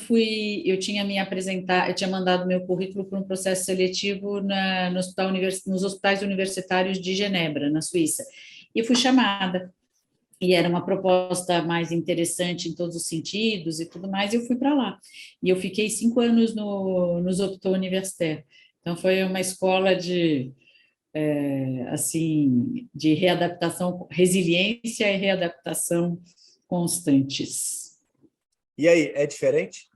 Speaker 2: tinha me apresentar, eu tinha mandado meu currículo para um processo seletivo nos hospitais universitários de Genebra, na Suíça. E eu fui chamada. E era uma proposta mais interessante em todos os sentidos e tudo mais, e eu fui para lá. E eu fiquei 5 anos nos Hôpitaux Universitaires. Então, foi uma escola assim, de readaptação, resiliência e readaptação constantes.
Speaker 1: E aí, é diferente?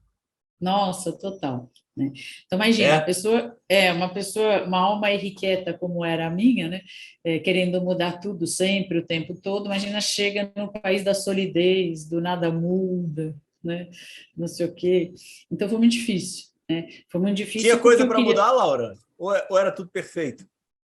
Speaker 2: Nossa, total, né? Então imagina,
Speaker 1: É?
Speaker 2: uma alma irrequieta como era a minha, né? Querendo mudar tudo sempre, o tempo todo. Imagina, chega no país da solidez, do nada muda, né? Não sei o quê. Então foi muito difícil, né? Foi muito
Speaker 1: Tinha
Speaker 2: difícil porque
Speaker 1: coisa
Speaker 2: eu
Speaker 1: para
Speaker 2: queria
Speaker 1: mudar, Laura? Ou era tudo perfeito?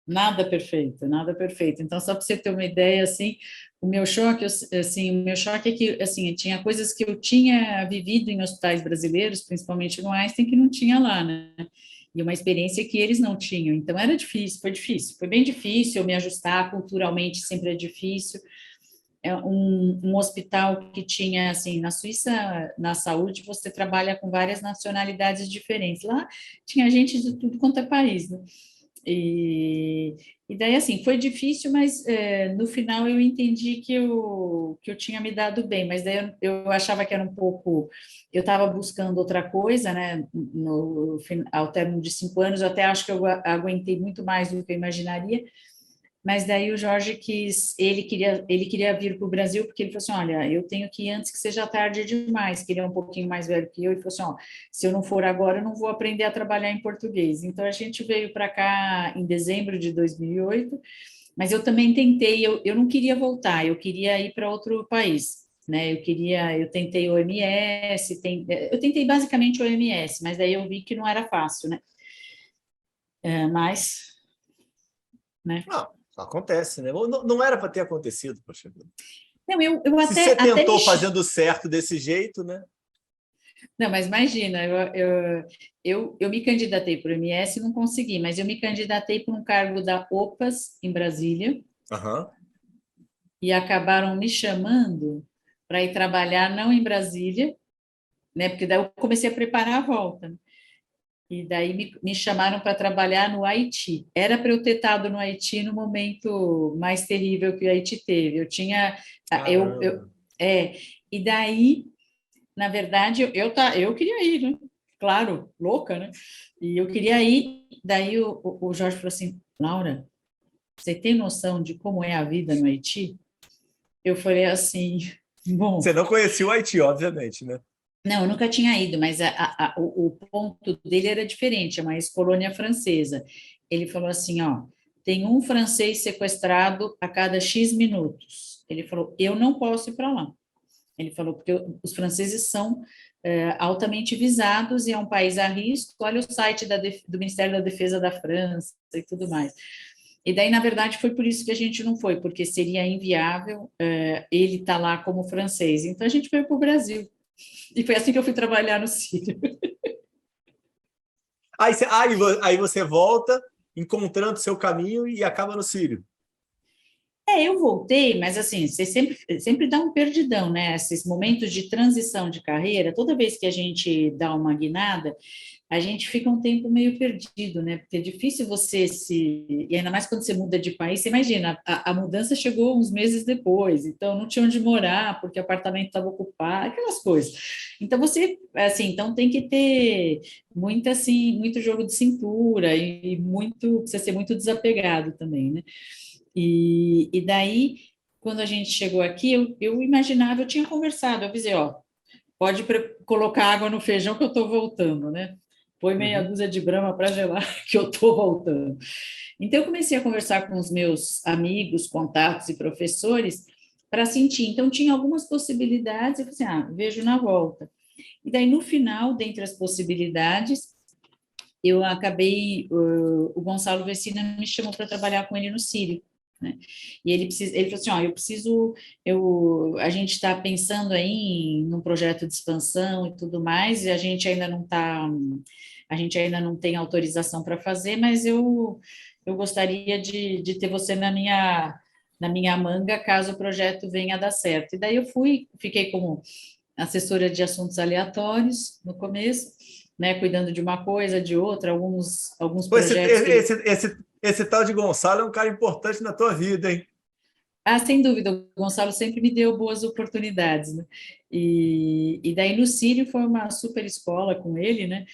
Speaker 2: nada perfeito, nada perfeito. Então, só para você ter uma ideia, assim, o meu choque é que, assim, tinha coisas que eu tinha vivido em hospitais brasileiros, principalmente no Einstein, que não tinha lá, né? E uma experiência que eles não tinham. Então, era difícil, foi bem difícil eu me ajustar culturalmente, sempre é difícil. É um hospital que tinha, assim, na Suíça, na saúde, você trabalha com várias nacionalidades diferentes. Lá tinha gente de tudo quanto é país, né? E, e daí, assim, foi difícil, mas no final eu entendi que eu tinha me dado bem, mas daí eu achava que era um pouco. Eu estava buscando outra coisa, né? Ao término de 5 anos, eu até acho que eu aguentei muito mais do que eu imaginaria, Mas daí o Jorge ele queria vir para o Brasil, porque ele falou assim, olha, eu tenho que ir antes que seja tarde demais, que ele é um pouquinho mais velho que eu, e falou assim, ó, se eu não for agora, eu não vou aprender a trabalhar em português. Então, a gente veio para cá em dezembro de 2008, mas eu também tentei, eu não queria voltar, eu queria ir para outro país, né? Eu tentei o OMS, eu tentei basicamente o OMS, mas daí eu vi que não era fácil, né? Mas, né?
Speaker 1: Não, acontece, né? Não era para ter acontecido, poxa vida.
Speaker 2: Não, eu
Speaker 1: Se você
Speaker 2: até me.
Speaker 1: tentou fazendo certo desse jeito, né?
Speaker 2: Não, mas imagina, eu me candidatei para o MS e não consegui, mas eu me candidatei para um cargo da OPAS em Brasília
Speaker 1: Aham.
Speaker 2: e acabaram me chamando para ir trabalhar não em Brasília, né? Porque daí eu comecei a preparar a volta, né? E daí me chamaram para trabalhar no Haiti. Era para eu ter estado no Haiti no momento mais terrível que o Haiti teve. Eu tinha, eu
Speaker 1: Caramba.
Speaker 2: é, e daí na verdade, eu queria ir, né? Claro, louca, né? E eu queria ir. Daí o Jorge falou assim: Laura, você tem noção de como é a vida no Haiti? Eu falei assim: bom,
Speaker 1: Você não conhecia o Haiti, obviamente, né?
Speaker 2: não, eu nunca tinha ido, mas o ponto dele era diferente, é uma ex-colônia francesa. Ele falou assim: ó, tem um francês sequestrado a cada X minutos. Ele falou: eu não posso ir para lá. Ele falou, porque os franceses são altamente visados e é um país a risco. Olha o site do Ministério da Defesa da França e tudo mais. E daí, na verdade, foi por isso que a gente não foi, porque seria inviável ele estar lá como francês. Então, a gente veio para o Brasil. E foi assim que eu fui trabalhar no Sírio.
Speaker 1: Aí você volta encontrando seu caminho e acaba no Sírio.
Speaker 2: Eu voltei, mas assim, você sempre dá um perdidão, né? Esses momentos de transição de carreira, toda vez que a gente dá uma guinada, a gente fica um tempo meio perdido, né? Porque é difícil você se. E ainda mais quando você muda de país, você imagina, a mudança chegou uns meses depois, então não tinha onde morar, porque o apartamento estava ocupado, aquelas coisas. Então você, assim, então tem que ter muito assim, muito jogo de cintura e muito, precisa ser muito desapegado também, né? E daí, quando a gente chegou aqui, eu imaginava, eu tinha conversado, eu avisei, ó, pode colocar água no feijão que eu estou voltando, né? Põe meia
Speaker 1: Uhum.
Speaker 2: dúzia de brama para gelar que eu estou voltando. Então, eu comecei a conversar com os meus amigos, contatos e professores para sentir. Então, tinha algumas possibilidades, eu falei assim, vejo na volta. E daí, no final, dentre as possibilidades, eu acabei, o Gonçalo Vecina me chamou para trabalhar com ele no Sírio, né? E ele falou assim, ó, a gente está pensando aí num projeto de expansão e tudo mais, e a gente ainda não tem autorização para fazer, mas eu gostaria de ter você na minha manga caso o projeto venha a dar certo. E daí fiquei como assessora de assuntos aleatórios no começo, né, cuidando de uma coisa, de outra, alguns
Speaker 1: Pô,
Speaker 2: projetos que ele.
Speaker 1: esse tal de Gonçalo é um cara importante na tua vida, hein?
Speaker 2: Sem dúvida, o Gonçalo sempre me deu boas oportunidades, né? E daí no Sírio foi uma super escola com ele, né?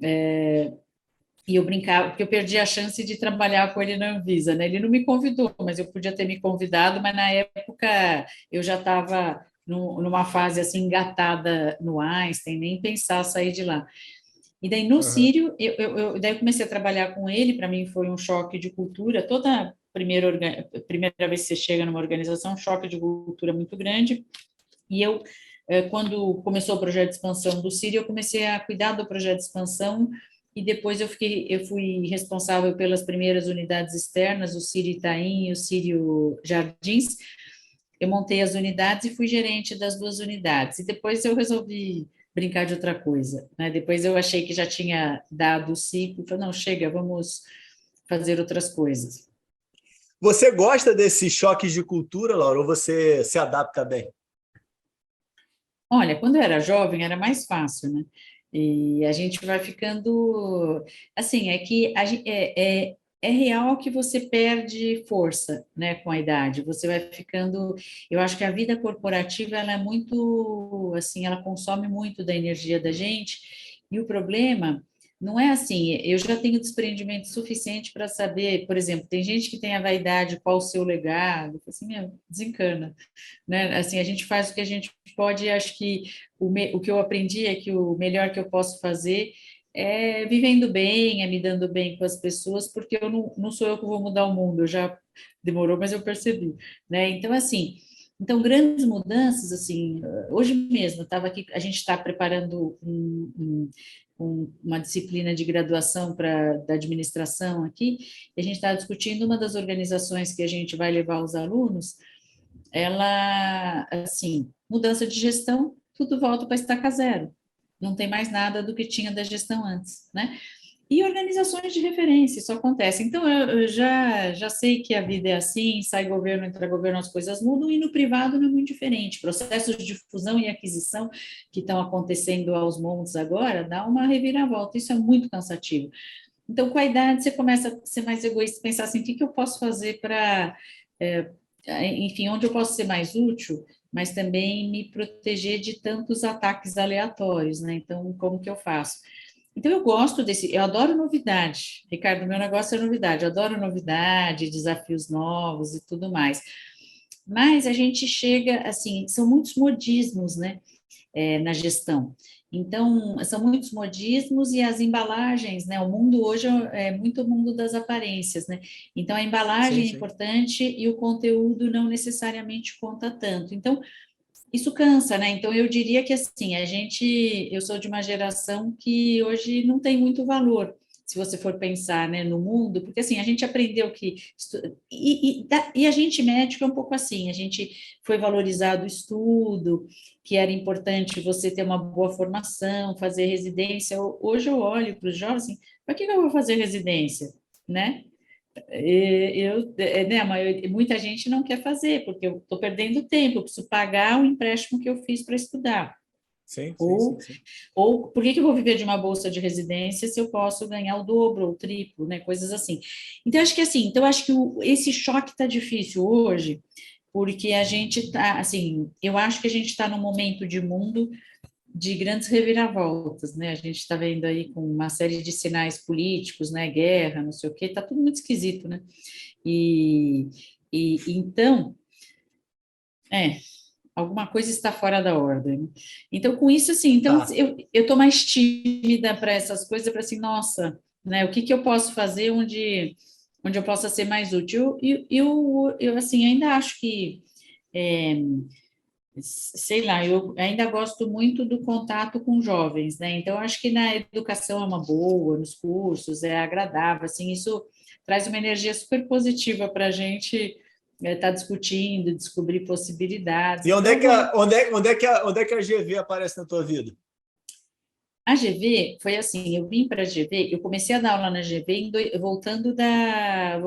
Speaker 2: E eu brincava, porque eu perdi a chance de trabalhar com ele na Anvisa, né? Ele não me convidou, mas eu podia ter me convidado, mas na época eu já estava numa fase assim engatada no Einstein, nem pensar sair de lá. E daí no
Speaker 1: Uhum.
Speaker 2: Sírio, daí eu comecei a trabalhar com ele, para mim foi um choque de cultura, toda primeira vez que você chega numa organização, um choque de cultura muito grande, e quando começou o projeto de expansão do Sírio, eu comecei a cuidar do projeto de expansão, e depois eu fui responsável pelas primeiras unidades externas, o Sírio Itaim e o Sírio Jardins. Eu montei as unidades e fui gerente das duas unidades. E depois eu resolvi brincar de outra coisa, né? Depois eu achei que já tinha dado o ciclo, falei, não, chega, vamos fazer outras coisas.
Speaker 1: Você gosta desses choques de cultura, Laura, ou você se adapta bem?
Speaker 2: Olha, quando eu era jovem era mais fácil, né? E a gente vai ficando, assim, é que é real que você perde força, né, com a idade. Você vai ficando, eu acho que a vida corporativa ela é muito, assim, ela consome muito da energia da gente. E o problema não é assim, eu já tenho desprendimento suficiente para saber, por exemplo, tem gente que tem a vaidade, qual o seu legado, eu falo assim, meu, desencana, né? Assim, a gente faz o que a gente pode, e acho que o que eu aprendi é que o melhor que eu posso fazer é vivendo bem, é me dando bem com as pessoas, porque eu não sou eu que vou mudar o mundo, eu já demorou, mas eu percebi, né? Então, assim, então grandes mudanças, assim, hoje mesmo, eu estava aqui, a gente está preparando uma disciplina de graduação da administração aqui, e a gente está discutindo uma das organizações que a gente vai levar os alunos, ela, assim, mudança de gestão, tudo volta para estaca zero. Não tem mais nada do que tinha da gestão antes, né? E organizações de referência, isso acontece. Então, eu já sei que a vida é assim, sai governo, entra governo, as coisas mudam, e no privado não é muito diferente. Processos de fusão e aquisição que estão acontecendo aos montes agora, dá uma reviravolta, isso é muito cansativo. Então, com a idade, você começa a ser mais egoísta, pensar assim, o que eu posso fazer para, enfim, onde eu posso ser mais útil, mas também me proteger de tantos ataques aleatórios, né? Então, como que eu faço? Então, eu gosto eu adoro novidade. Ricardo, meu negócio é novidade, eu adoro novidade, desafios novos e tudo mais. Mas a gente chega, assim, são muitos modismos, né? Na gestão. Então, são muitos modismos e as embalagens, né? O mundo hoje é muito o mundo das aparências, né? Então, a
Speaker 1: Sim,
Speaker 2: embalagem é
Speaker 1: sim.
Speaker 2: importante e o conteúdo não necessariamente conta tanto. Então, isso cansa, né? Então, eu diria que, assim, eu sou de uma geração que hoje não tem muito valor, se você for pensar, né, no mundo, porque, assim, a gente aprendeu que... E a gente médico é um pouco assim, a gente foi valorizado o estudo, que era importante você ter uma boa formação, fazer residência. Hoje eu olho para os jovens assim, para que eu vou fazer residência, né? Né, muita gente não quer fazer, porque eu estou perdendo tempo, eu preciso pagar o empréstimo que eu fiz para estudar.
Speaker 1: Sim, sim,
Speaker 2: Ou,
Speaker 1: sim, sim.
Speaker 2: ou por que eu vou viver de uma bolsa de residência se eu posso ganhar o dobro ou o triplo, né? Coisas assim. Então, acho que assim, então acho que esse choque está difícil hoje, porque a gente está, assim, eu acho que a gente está num momento de mundo de grandes reviravoltas, né? A gente está vendo aí com uma série de sinais políticos, né? Guerra, não sei o quê, está tudo muito esquisito, né? E, então, é, alguma coisa está fora da ordem. Então, com isso, assim, então
Speaker 1: Tá.
Speaker 2: eu estou mais tímida para essas coisas, para assim, nossa, né? O que que eu posso fazer onde eu possa ser mais útil? E eu assim, ainda acho que é, sei lá, eu ainda gosto muito do contato com jovens, né? Então, acho que na educação é uma boa, nos cursos, é agradável, assim, isso traz uma energia super positiva para a gente estar discutindo, descobrir possibilidades.
Speaker 1: E onde
Speaker 2: Então,
Speaker 1: é
Speaker 2: eu
Speaker 1: que
Speaker 2: vou.
Speaker 1: onde é que a GV aparece na tua vida?
Speaker 2: A GV foi assim, eu vim para a GV, eu comecei a dar aula na GV voltando da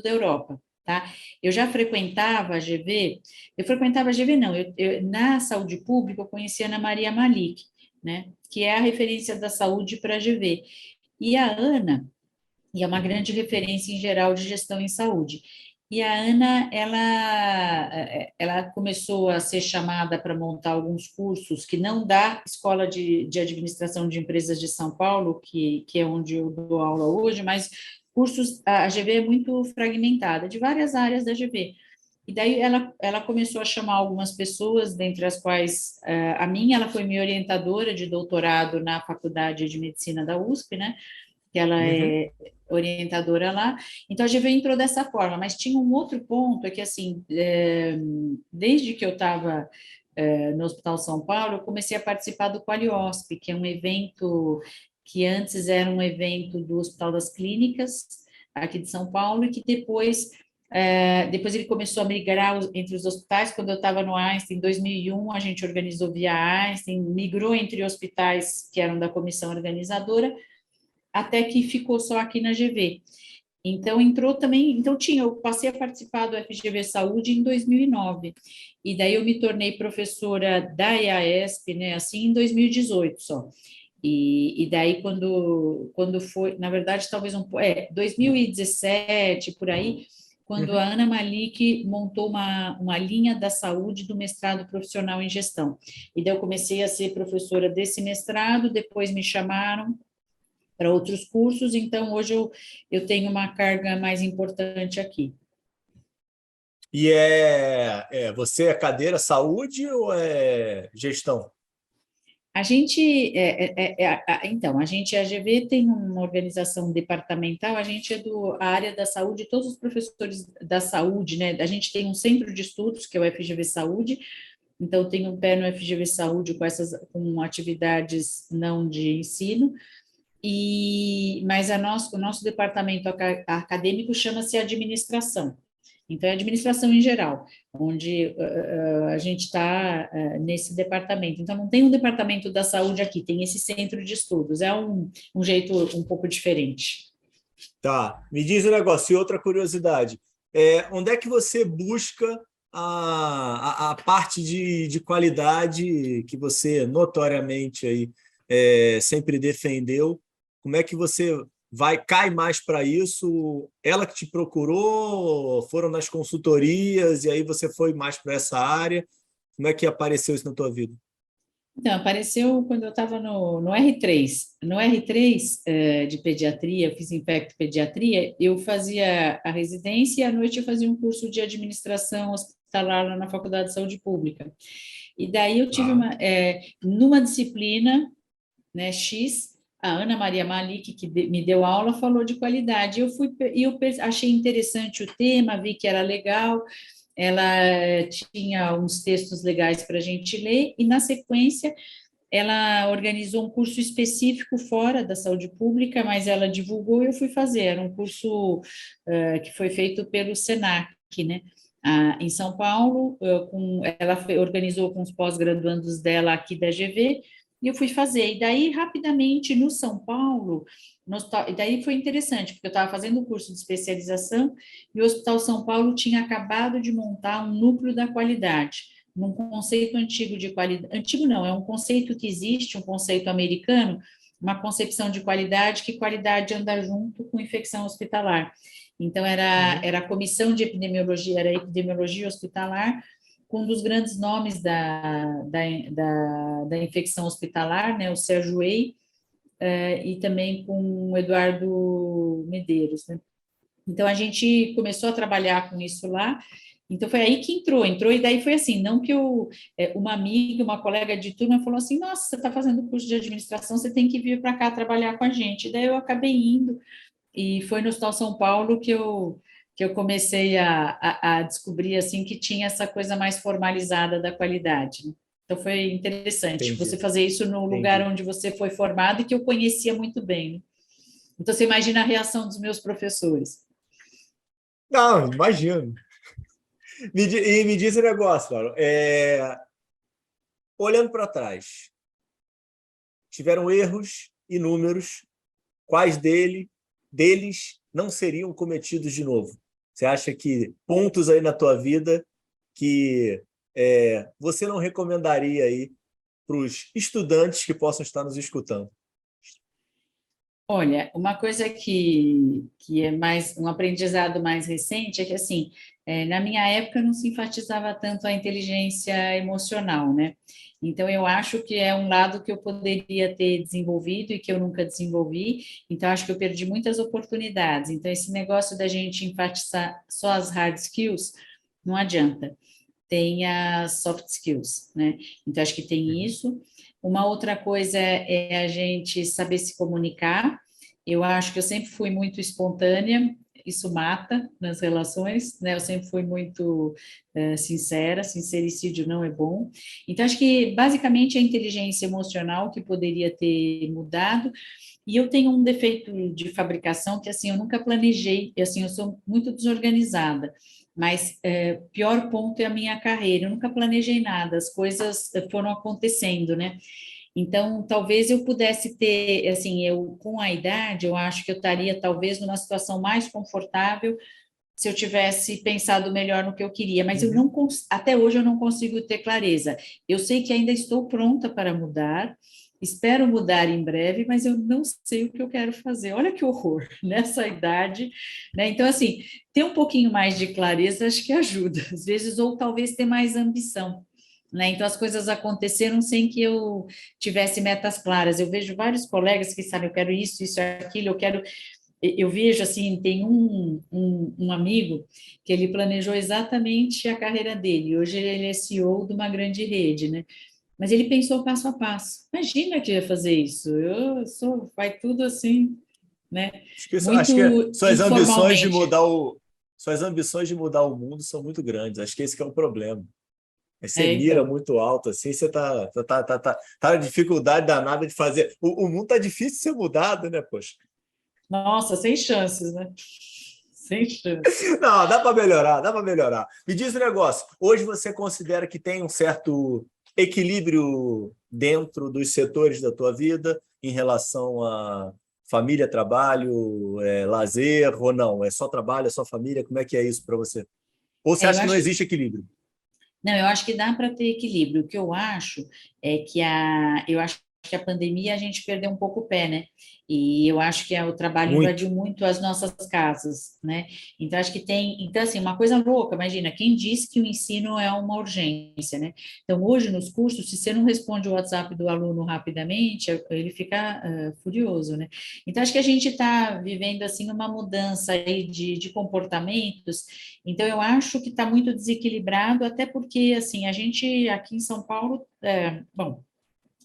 Speaker 2: Europa, tá? Eu já frequentava a GV, eu frequentava a GV não, na saúde pública eu conhecia a Ana Maria Malik, né? Que é a referência da saúde para a GV. E a Ana, e é uma grande referência em geral de gestão em saúde. E a Ana, ela começou a ser chamada para montar alguns cursos que não da Escola de Administração de Empresas de São Paulo, que é onde eu dou aula hoje, mas cursos, a GV é muito fragmentada, de várias áreas da GV. E daí ela começou a chamar algumas pessoas, dentre as quais a minha, ela foi minha orientadora de doutorado na Faculdade de Medicina da USP, né? Que ela
Speaker 1: Uhum.
Speaker 2: é orientadora lá. Então, a GV entrou dessa forma, mas tinha um outro ponto, é que, assim, desde que eu estava no Hospital São Paulo, eu comecei a participar do Qualiosp, que é um evento que antes era um evento do Hospital das Clínicas, aqui de São Paulo, e que depois ele começou a migrar entre os hospitais. Quando eu estava no Einstein, em 2001, a gente organizou via Einstein, migrou entre hospitais que eram da comissão organizadora, até que ficou só aqui na GV. Então, entrou também, então eu passei a participar do FGV Saúde em 2009, e daí eu me tornei professora da EASP, né, assim, em 2018 só. E daí, quando foi, na verdade, talvez 2017, por aí, quando
Speaker 1: Uhum.
Speaker 2: a Ana Malik montou uma linha da saúde do mestrado profissional em gestão. E daí eu comecei a ser professora desse mestrado, depois me chamaram para outros cursos, então hoje eu tenho uma carga mais importante aqui.
Speaker 1: E você é cadeira saúde ou é gestão?
Speaker 2: A gente, então, a gente, a GV tem uma organização departamental, a gente é a área da saúde, todos os professores da saúde, né? A gente tem um centro de estudos, que é o FGV Saúde, então tem um pé no FGV Saúde com atividades não de ensino, mas o nosso departamento acadêmico chama-se administração. Então, é administração em geral, onde a gente está nesse departamento. Então, não tem um departamento da saúde aqui, tem esse centro de estudos. É um jeito um pouco diferente.
Speaker 1: Tá, me diz um negócio, e outra curiosidade. Onde é que você busca a parte de qualidade que você notoriamente aí, sempre defendeu? Como é que você cai mais para isso? Ela que te procurou, foram nas consultorias e aí você foi mais para essa área? Como é que apareceu isso na tua vida?
Speaker 2: Então, apareceu quando eu estava no R3. No R3 de pediatria, eu fiz infecto-pediatria, eu fazia a residência e à noite eu fazia um curso de administração hospitalar lá na Faculdade de Saúde Pública. E daí eu tive numa disciplina, né, X, a Ana Maria Malik, que me deu aula, falou de qualidade. Eu achei interessante o tema, vi que era legal, ela tinha uns textos legais para a gente ler, e na sequência ela organizou um curso específico fora da saúde pública, mas ela divulgou e eu fui fazer. Era um curso que foi feito pelo SENAC, né? Em São Paulo, ela organizou com os pós-graduandos dela aqui da GV, e eu fui fazer. E daí, rapidamente, no São Paulo, e daí foi interessante, porque eu estava fazendo o curso de especialização e o Hospital São Paulo tinha acabado de montar um núcleo da qualidade, num conceito antigo de qualidade. Antigo não, é um conceito que existe, um conceito americano, uma concepção de qualidade, que qualidade anda junto com infecção hospitalar. Então, era a comissão de epidemiologia, era a epidemiologia hospitalar, com um dos grandes nomes da infecção hospitalar, né, o Sérgio Wey, e também com o Eduardo Medeiros, né? Então, a gente começou a trabalhar com isso lá, então foi aí que entrou, e daí foi assim, não que uma amiga, uma colega de turma falou assim, nossa, você está fazendo curso de administração, você tem que vir para cá trabalhar com a gente, e daí eu acabei indo, e foi no Hospital São Paulo que eu comecei a descobrir, assim, que tinha essa coisa mais formalizada da qualidade, né? Então, foi interessante você
Speaker 1: Entendi,
Speaker 2: fazer isso no lugar
Speaker 1: entendi.
Speaker 2: onde você foi formado e que eu conhecia muito bem, né? Então, você imagina a reação dos meus professores.
Speaker 1: Não, imagino. E me diz um negócio, Laura. Olhando para trás, tiveram erros inúmeros. Quais deles não seriam cometidos de novo? Você acha que pontos aí na tua vida que você não recomendaria aí para os estudantes que possam estar nos escutando?
Speaker 2: Olha, uma coisa que é mais um aprendizado mais recente é que, assim, na minha época não se enfatizava tanto a inteligência emocional, né? Então, eu acho que é um lado que eu poderia ter desenvolvido e que eu nunca desenvolvi, então, acho que eu perdi muitas oportunidades. Então, esse negócio da gente enfatizar só as hard skills, não adianta, tem as soft skills, né? Então, acho que tem
Speaker 1: Uhum.
Speaker 2: isso. Uma outra coisa é a gente saber se comunicar. Eu acho que eu sempre fui muito espontânea, isso mata nas relações, né? Eu sempre fui muito sincera, sincericídio não é bom. Então, acho que basicamente a inteligência emocional que poderia ter mudado. E eu tenho um defeito de fabricação que, assim, eu nunca planejei, assim, eu sou muito desorganizada, mas pior ponto é a minha carreira, eu nunca planejei nada, as coisas foram acontecendo, né? Então, talvez eu pudesse ter, assim, eu com a idade, eu acho que eu estaria talvez numa situação mais confortável se eu tivesse pensado melhor no que eu queria, mas eu
Speaker 1: Uhum.
Speaker 2: não até hoje eu não consigo ter clareza. Eu sei que ainda estou pronta para mudar, espero mudar em breve, mas eu não sei o que eu quero fazer. Olha que horror nessa idade, né? Então, assim, ter um pouquinho mais de clareza acho que ajuda, às vezes, ou talvez ter mais ambição. né? Então, as coisas aconteceram sem que eu tivesse metas claras. Eu vejo vários colegas que sabem, eu quero isso, aquilo, eu quero. Eu vejo, assim, tem um amigo que ele planejou exatamente a carreira dele. Hoje ele é CEO de uma grande rede, né? Mas ele pensou passo a passo. Imagina que eu ia fazer isso. Vai tudo assim, né?
Speaker 1: Acho que
Speaker 2: Muito informalmente.
Speaker 1: suas ambições de mudar o mundo são muito grandes. Acho que esse que é o problema. Aí você
Speaker 2: É,
Speaker 1: mira
Speaker 2: então.
Speaker 1: muito alto, assim, você tá na dificuldade danada de fazer. O mundo tá difícil de ser mudado, né, poxa?
Speaker 2: Nossa, sem chances, né? Sem chances.
Speaker 1: Não, dá para melhorar, dá para melhorar. Me diz um negócio. Hoje você considera que tem um certo equilíbrio dentro dos setores da tua vida em relação a família, trabalho, lazer ou não? É só trabalho, é só família? Como é que é isso para você? Ou você
Speaker 2: É, eu
Speaker 1: acha que não
Speaker 2: acho,
Speaker 1: existe equilíbrio?
Speaker 2: não, eu acho que dá para ter equilíbrio. O que eu acho é que eu acho que a pandemia a gente perdeu um pouco o pé, né? E eu acho que o trabalho
Speaker 1: Muito.
Speaker 2: invadiu muito as nossas casas, né? Então acho que então assim, uma coisa louca, imagina, quem disse que o ensino é uma urgência, né? Então hoje nos cursos, se você não responde o WhatsApp do aluno rapidamente, ele fica furioso, né? Então acho que a gente está vivendo assim uma mudança aí de comportamentos, então, eu acho que está muito desequilibrado, até porque, assim, a gente aqui em São Paulo, bom,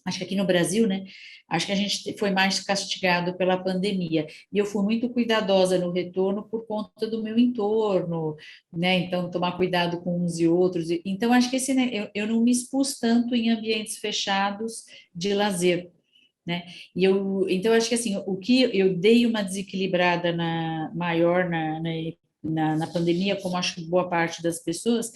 Speaker 2: acho que aqui no Brasil, né, acho que a gente foi mais castigado pela pandemia, e eu fui muito cuidadosa no retorno por conta do meu entorno, né, então, tomar cuidado com uns e outros, então, acho que né, eu não me expus tanto em ambientes fechados de lazer, né? Então, acho que assim, o que eu dei uma desequilibrada maior na pandemia, como acho que boa parte das pessoas,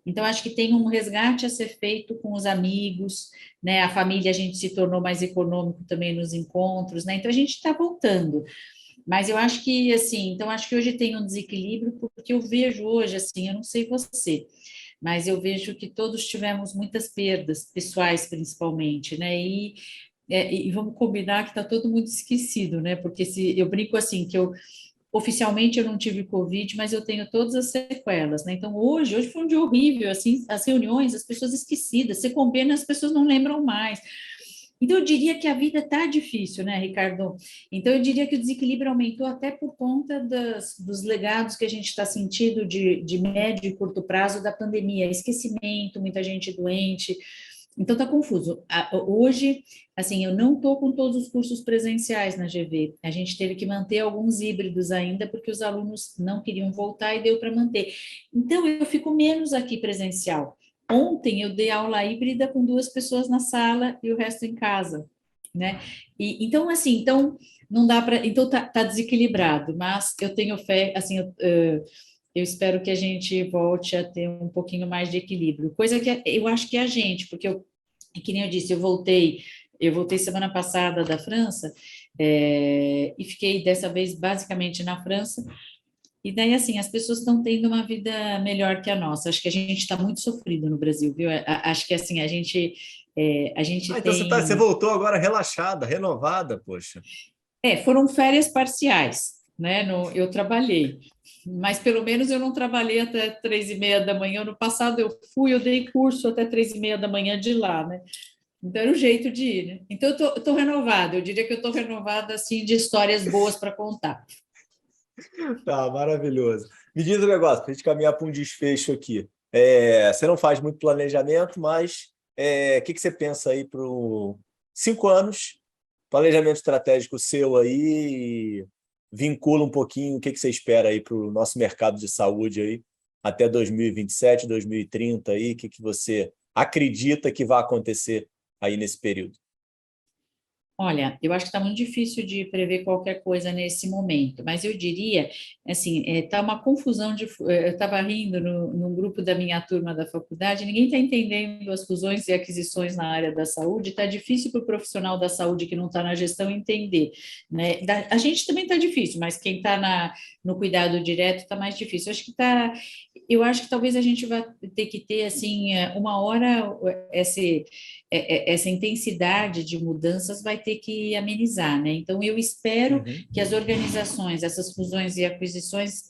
Speaker 2: então acho que tem um resgate a ser feito com os amigos, né? A família, a gente se tornou mais econômico também nos encontros, né? Então a gente está voltando. Mas eu acho que assim, então acho que hoje tem um desequilíbrio, porque eu vejo hoje, assim, eu não sei você, mas eu vejo que todos tivemos muitas perdas, pessoais principalmente, né? E vamos combinar que está todo mundo esquecido, né? Porque se eu brinco assim, que eu oficialmente eu não tive Covid, mas eu tenho todas as sequelas, né? Então hoje foi um dia horrível, assim, as reuniões, as pessoas esquecidas, você combina, as pessoas não lembram mais. Então eu diria que a vida está difícil, né, Ricardo? Então eu diria que o desequilíbrio aumentou até por conta dos legados que a gente está sentindo de médio e curto prazo da pandemia, esquecimento, muita gente doente, então tá confuso. Hoje, assim, eu não estou com todos os cursos presenciais na GV. A gente teve que manter alguns híbridos ainda, porque os alunos não queriam voltar e deu para manter. Então, eu fico menos aqui presencial. Ontem eu dei aula híbrida com 2 pessoas na sala e o resto em casa, né? Então, assim, então não dá para. Então tá desequilibrado, mas eu tenho fé, assim, eu espero que a gente volte a ter um pouquinho mais de equilíbrio. Coisa que eu acho que é a gente, porque que nem eu disse, eu voltei semana passada da França, e fiquei dessa vez basicamente na França. E daí, assim, as pessoas estão tendo uma vida melhor que a nossa. Acho que a gente está muito sofrido no Brasil, viu? Acho que, assim, a gente
Speaker 1: Ah, então você
Speaker 2: tem.
Speaker 1: voltou agora relaxada, renovada, poxa.
Speaker 2: Foram férias parciais, né? Eu trabalhei, mas pelo menos eu não trabalhei até 3:30 da manhã. No passado eu dei curso até 3:30 da manhã de lá, né? Então era o jeito de ir, né? Então eu tô renovada, eu diria que eu estou renovada, assim, de histórias boas para contar.
Speaker 1: Tá, maravilhoso. Me diz um negócio, para a gente caminhar para um desfecho aqui. Você não faz muito planejamento, mas o que você pensa aí para 5 anos? Planejamento estratégico seu aí, vincula um pouquinho o que você espera aí para o nosso mercado de saúde aí até 2027, 2030 aí, o que você acredita que vai acontecer aí nesse período?
Speaker 2: Olha, eu acho que está muito difícil de prever qualquer coisa nesse momento, mas eu diria, assim, está uma confusão eu estava rindo no grupo da minha turma da faculdade, ninguém está entendendo as fusões e aquisições na área da saúde, está difícil para o profissional da saúde que não está na gestão entender, né? A gente também está difícil, mas quem está no cuidado direto está mais difícil. Eu acho que talvez a gente vai ter que ter, assim, uma hora, esse essa intensidade de mudanças vai ter que amenizar, né? Então, eu espero
Speaker 1: Uhum.
Speaker 2: que as organizações, essas fusões e aquisições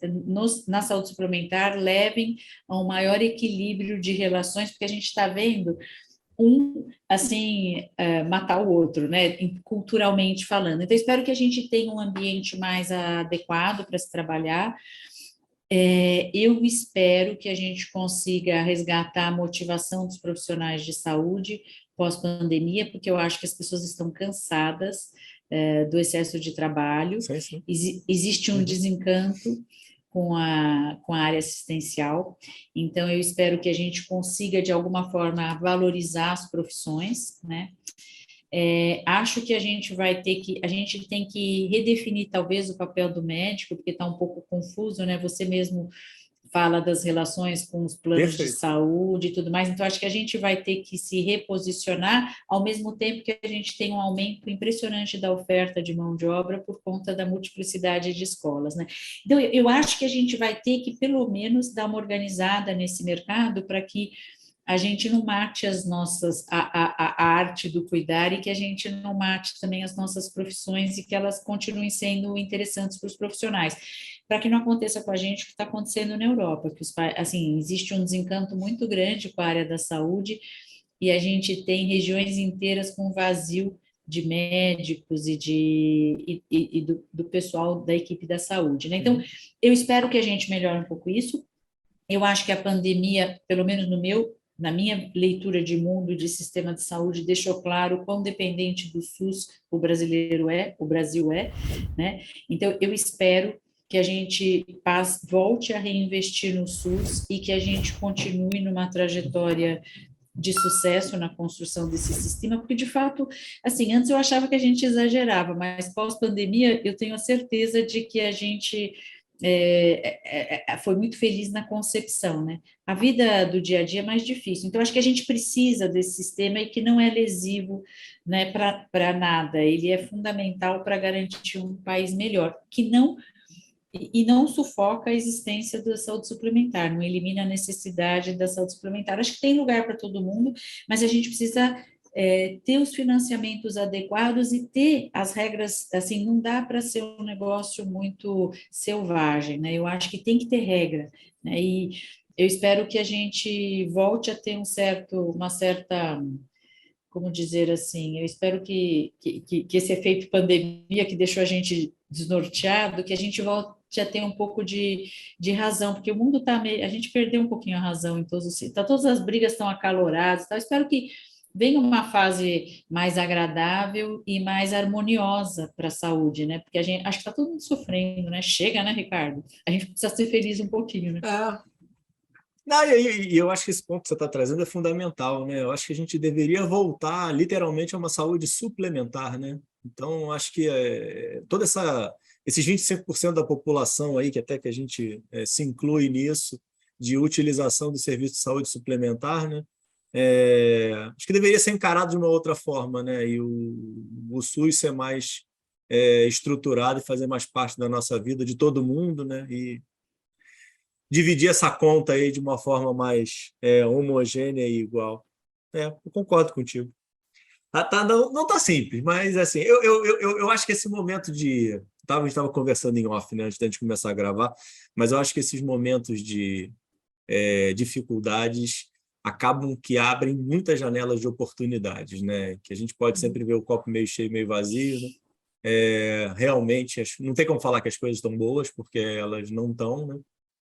Speaker 2: na saúde suplementar levem a um maior equilíbrio de relações, porque a gente está vendo assim, matar o outro, né? Culturalmente falando. Então, espero que a gente tenha um ambiente mais adequado para se trabalhar. Eu espero que a gente consiga resgatar a motivação dos profissionais de saúde pós-pandemia, porque eu acho que as pessoas estão cansadas, do excesso de trabalho.
Speaker 1: Sim, sim.
Speaker 2: Existe um
Speaker 1: Uhum.
Speaker 2: desencanto com a área assistencial, então eu espero que a gente consiga, de alguma forma, valorizar as profissões, né? Acho que a gente tem que redefinir talvez o papel do médico, porque está um pouco confuso, né? Você mesmo fala das relações com os planos de
Speaker 1: Perfeito.
Speaker 2: saúde e tudo mais, então acho que a gente vai ter que se reposicionar, ao mesmo tempo que a gente tem um aumento impressionante da oferta de mão de obra por conta da multiplicidade de escolas, né? Então, eu acho que a gente vai ter que, pelo menos, dar uma organizada nesse mercado para que a gente não mate a arte do cuidar e que a gente não mate também as nossas profissões e que elas continuem sendo interessantes para os profissionais, para que não aconteça com a gente o que está acontecendo na Europa, que assim, existe um desencanto muito grande com a área da saúde e a gente tem regiões inteiras com vazio de médicos e do pessoal da equipe da saúde, né? Então,
Speaker 1: Uhum.
Speaker 2: eu espero que a gente melhore um pouco isso. Eu acho que a pandemia, pelo menos na minha leitura de mundo de sistema de saúde, deixou claro o quão dependente do SUS o Brasil é, né? Então, eu espero que a gente volte a reinvestir no SUS e que a gente continue numa trajetória de sucesso na construção desse sistema, porque de fato, assim, antes eu achava que a gente exagerava, mas pós-pandemia eu tenho a certeza de que a gente foi muito feliz na concepção, né? A vida do dia a dia é mais difícil, então acho que a gente precisa desse sistema e que não é lesivo, né, para nada, ele é fundamental para garantir um país melhor, que não e não sufoca a existência da saúde suplementar, não elimina a necessidade da saúde suplementar. Acho que tem lugar para todo mundo, mas a gente precisa ter os financiamentos adequados e ter as regras, assim, não dá para ser um negócio muito selvagem, né? Eu acho que tem que ter regra, né? E eu espero que a gente volte a ter uma certa, como dizer assim, eu espero que esse efeito pandemia que deixou a gente desnorteado, que a gente volte a ter um pouco de razão, porque o mundo está meio, a gente perdeu um pouquinho a razão em todas as brigas estão acaloradas, tá? Eu espero que venha uma fase mais agradável e mais harmoniosa para a saúde, né? Porque a gente, acho que está todo mundo sofrendo, né? Chega, né, Ricardo? A gente precisa ser feliz um pouquinho, né?
Speaker 1: É. Não, e eu acho que esse ponto que você está trazendo é fundamental, né? Eu acho que a gente deveria voltar literalmente a uma saúde suplementar, né? Então, acho que esses 25% da população aí, que até que a gente se inclui nisso, de utilização do serviço de saúde suplementar, né? Acho que deveria ser encarado de uma outra forma, né? E o SUS ser mais estruturado e fazer mais parte da nossa vida, de todo mundo, né? E dividir essa conta aí de uma forma mais homogênea e igual. Eu concordo contigo. Não tá simples, mas assim, eu acho que esse momento a gente estava conversando em off, né, antes da gente começar a gravar, mas eu acho que esses momentos de dificuldades acabam que abrem muitas janelas de oportunidades, né? Que a gente pode sempre ver o copo meio cheio, meio vazio, né? Realmente, não tem como falar que as coisas estão boas, porque elas não estão, né?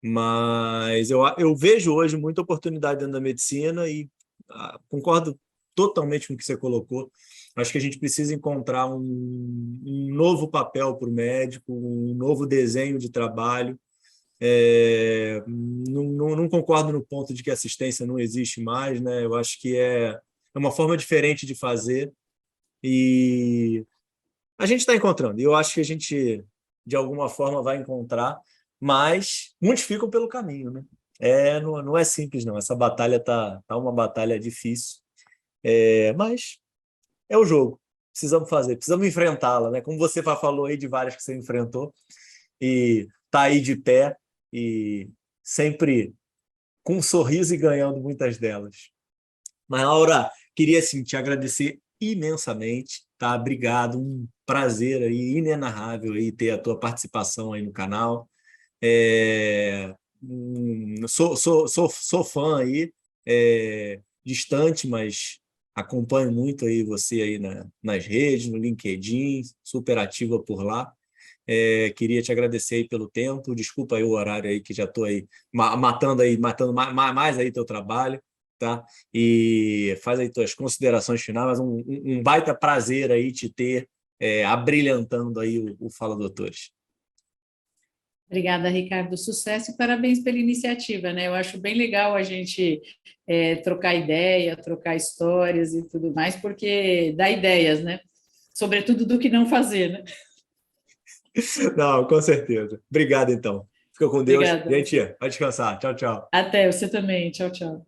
Speaker 1: Mas eu vejo hoje muita oportunidade dentro da medicina e concordo totalmente com o que você colocou. Acho que a gente precisa encontrar um novo papel para o médico, um novo desenho de trabalho. Não concordo no ponto de que a assistência não existe mais, né? Eu acho que é uma forma diferente de fazer e a gente está encontrando. E eu acho que a gente, de alguma forma, vai encontrar, mas muitos ficam pelo caminho, né? Não é simples, não. Essa batalha tá uma batalha difícil, mas é o jogo. Precisamos fazer, precisamos enfrentá-la, né? Como você falou aí de várias que você enfrentou, e tá aí de pé e sempre com um sorriso e ganhando muitas delas. Mas, Laura, Queria, assim, te agradecer imensamente, tá? Obrigado, um prazer aí inenarrável aí ter a tua participação aí no canal. É, sou fã aí, distante, mas acompanho muito aí você aí nas redes, no LinkedIn, super ativa por lá. Queria te agradecer aí pelo tempo. Desculpa aí o horário aí que já estou aí matando mais aí teu trabalho, tá? E faz aí tuas considerações finais, mas um baita prazer aí te ter abrilhantando aí o Fala Doutores.
Speaker 2: Obrigada, Ricardo. Sucesso e parabéns pela iniciativa, né? Eu acho bem legal a gente trocar ideia, trocar histórias e tudo mais, porque dá ideias, né? Sobretudo do que não fazer, né?
Speaker 1: Não, com certeza. Obrigado, então. Fica com Deus.
Speaker 2: Obrigada a
Speaker 1: Gente,
Speaker 2: você.
Speaker 1: vai descansar. Tchau, tchau.
Speaker 2: Até você também. Tchau, tchau.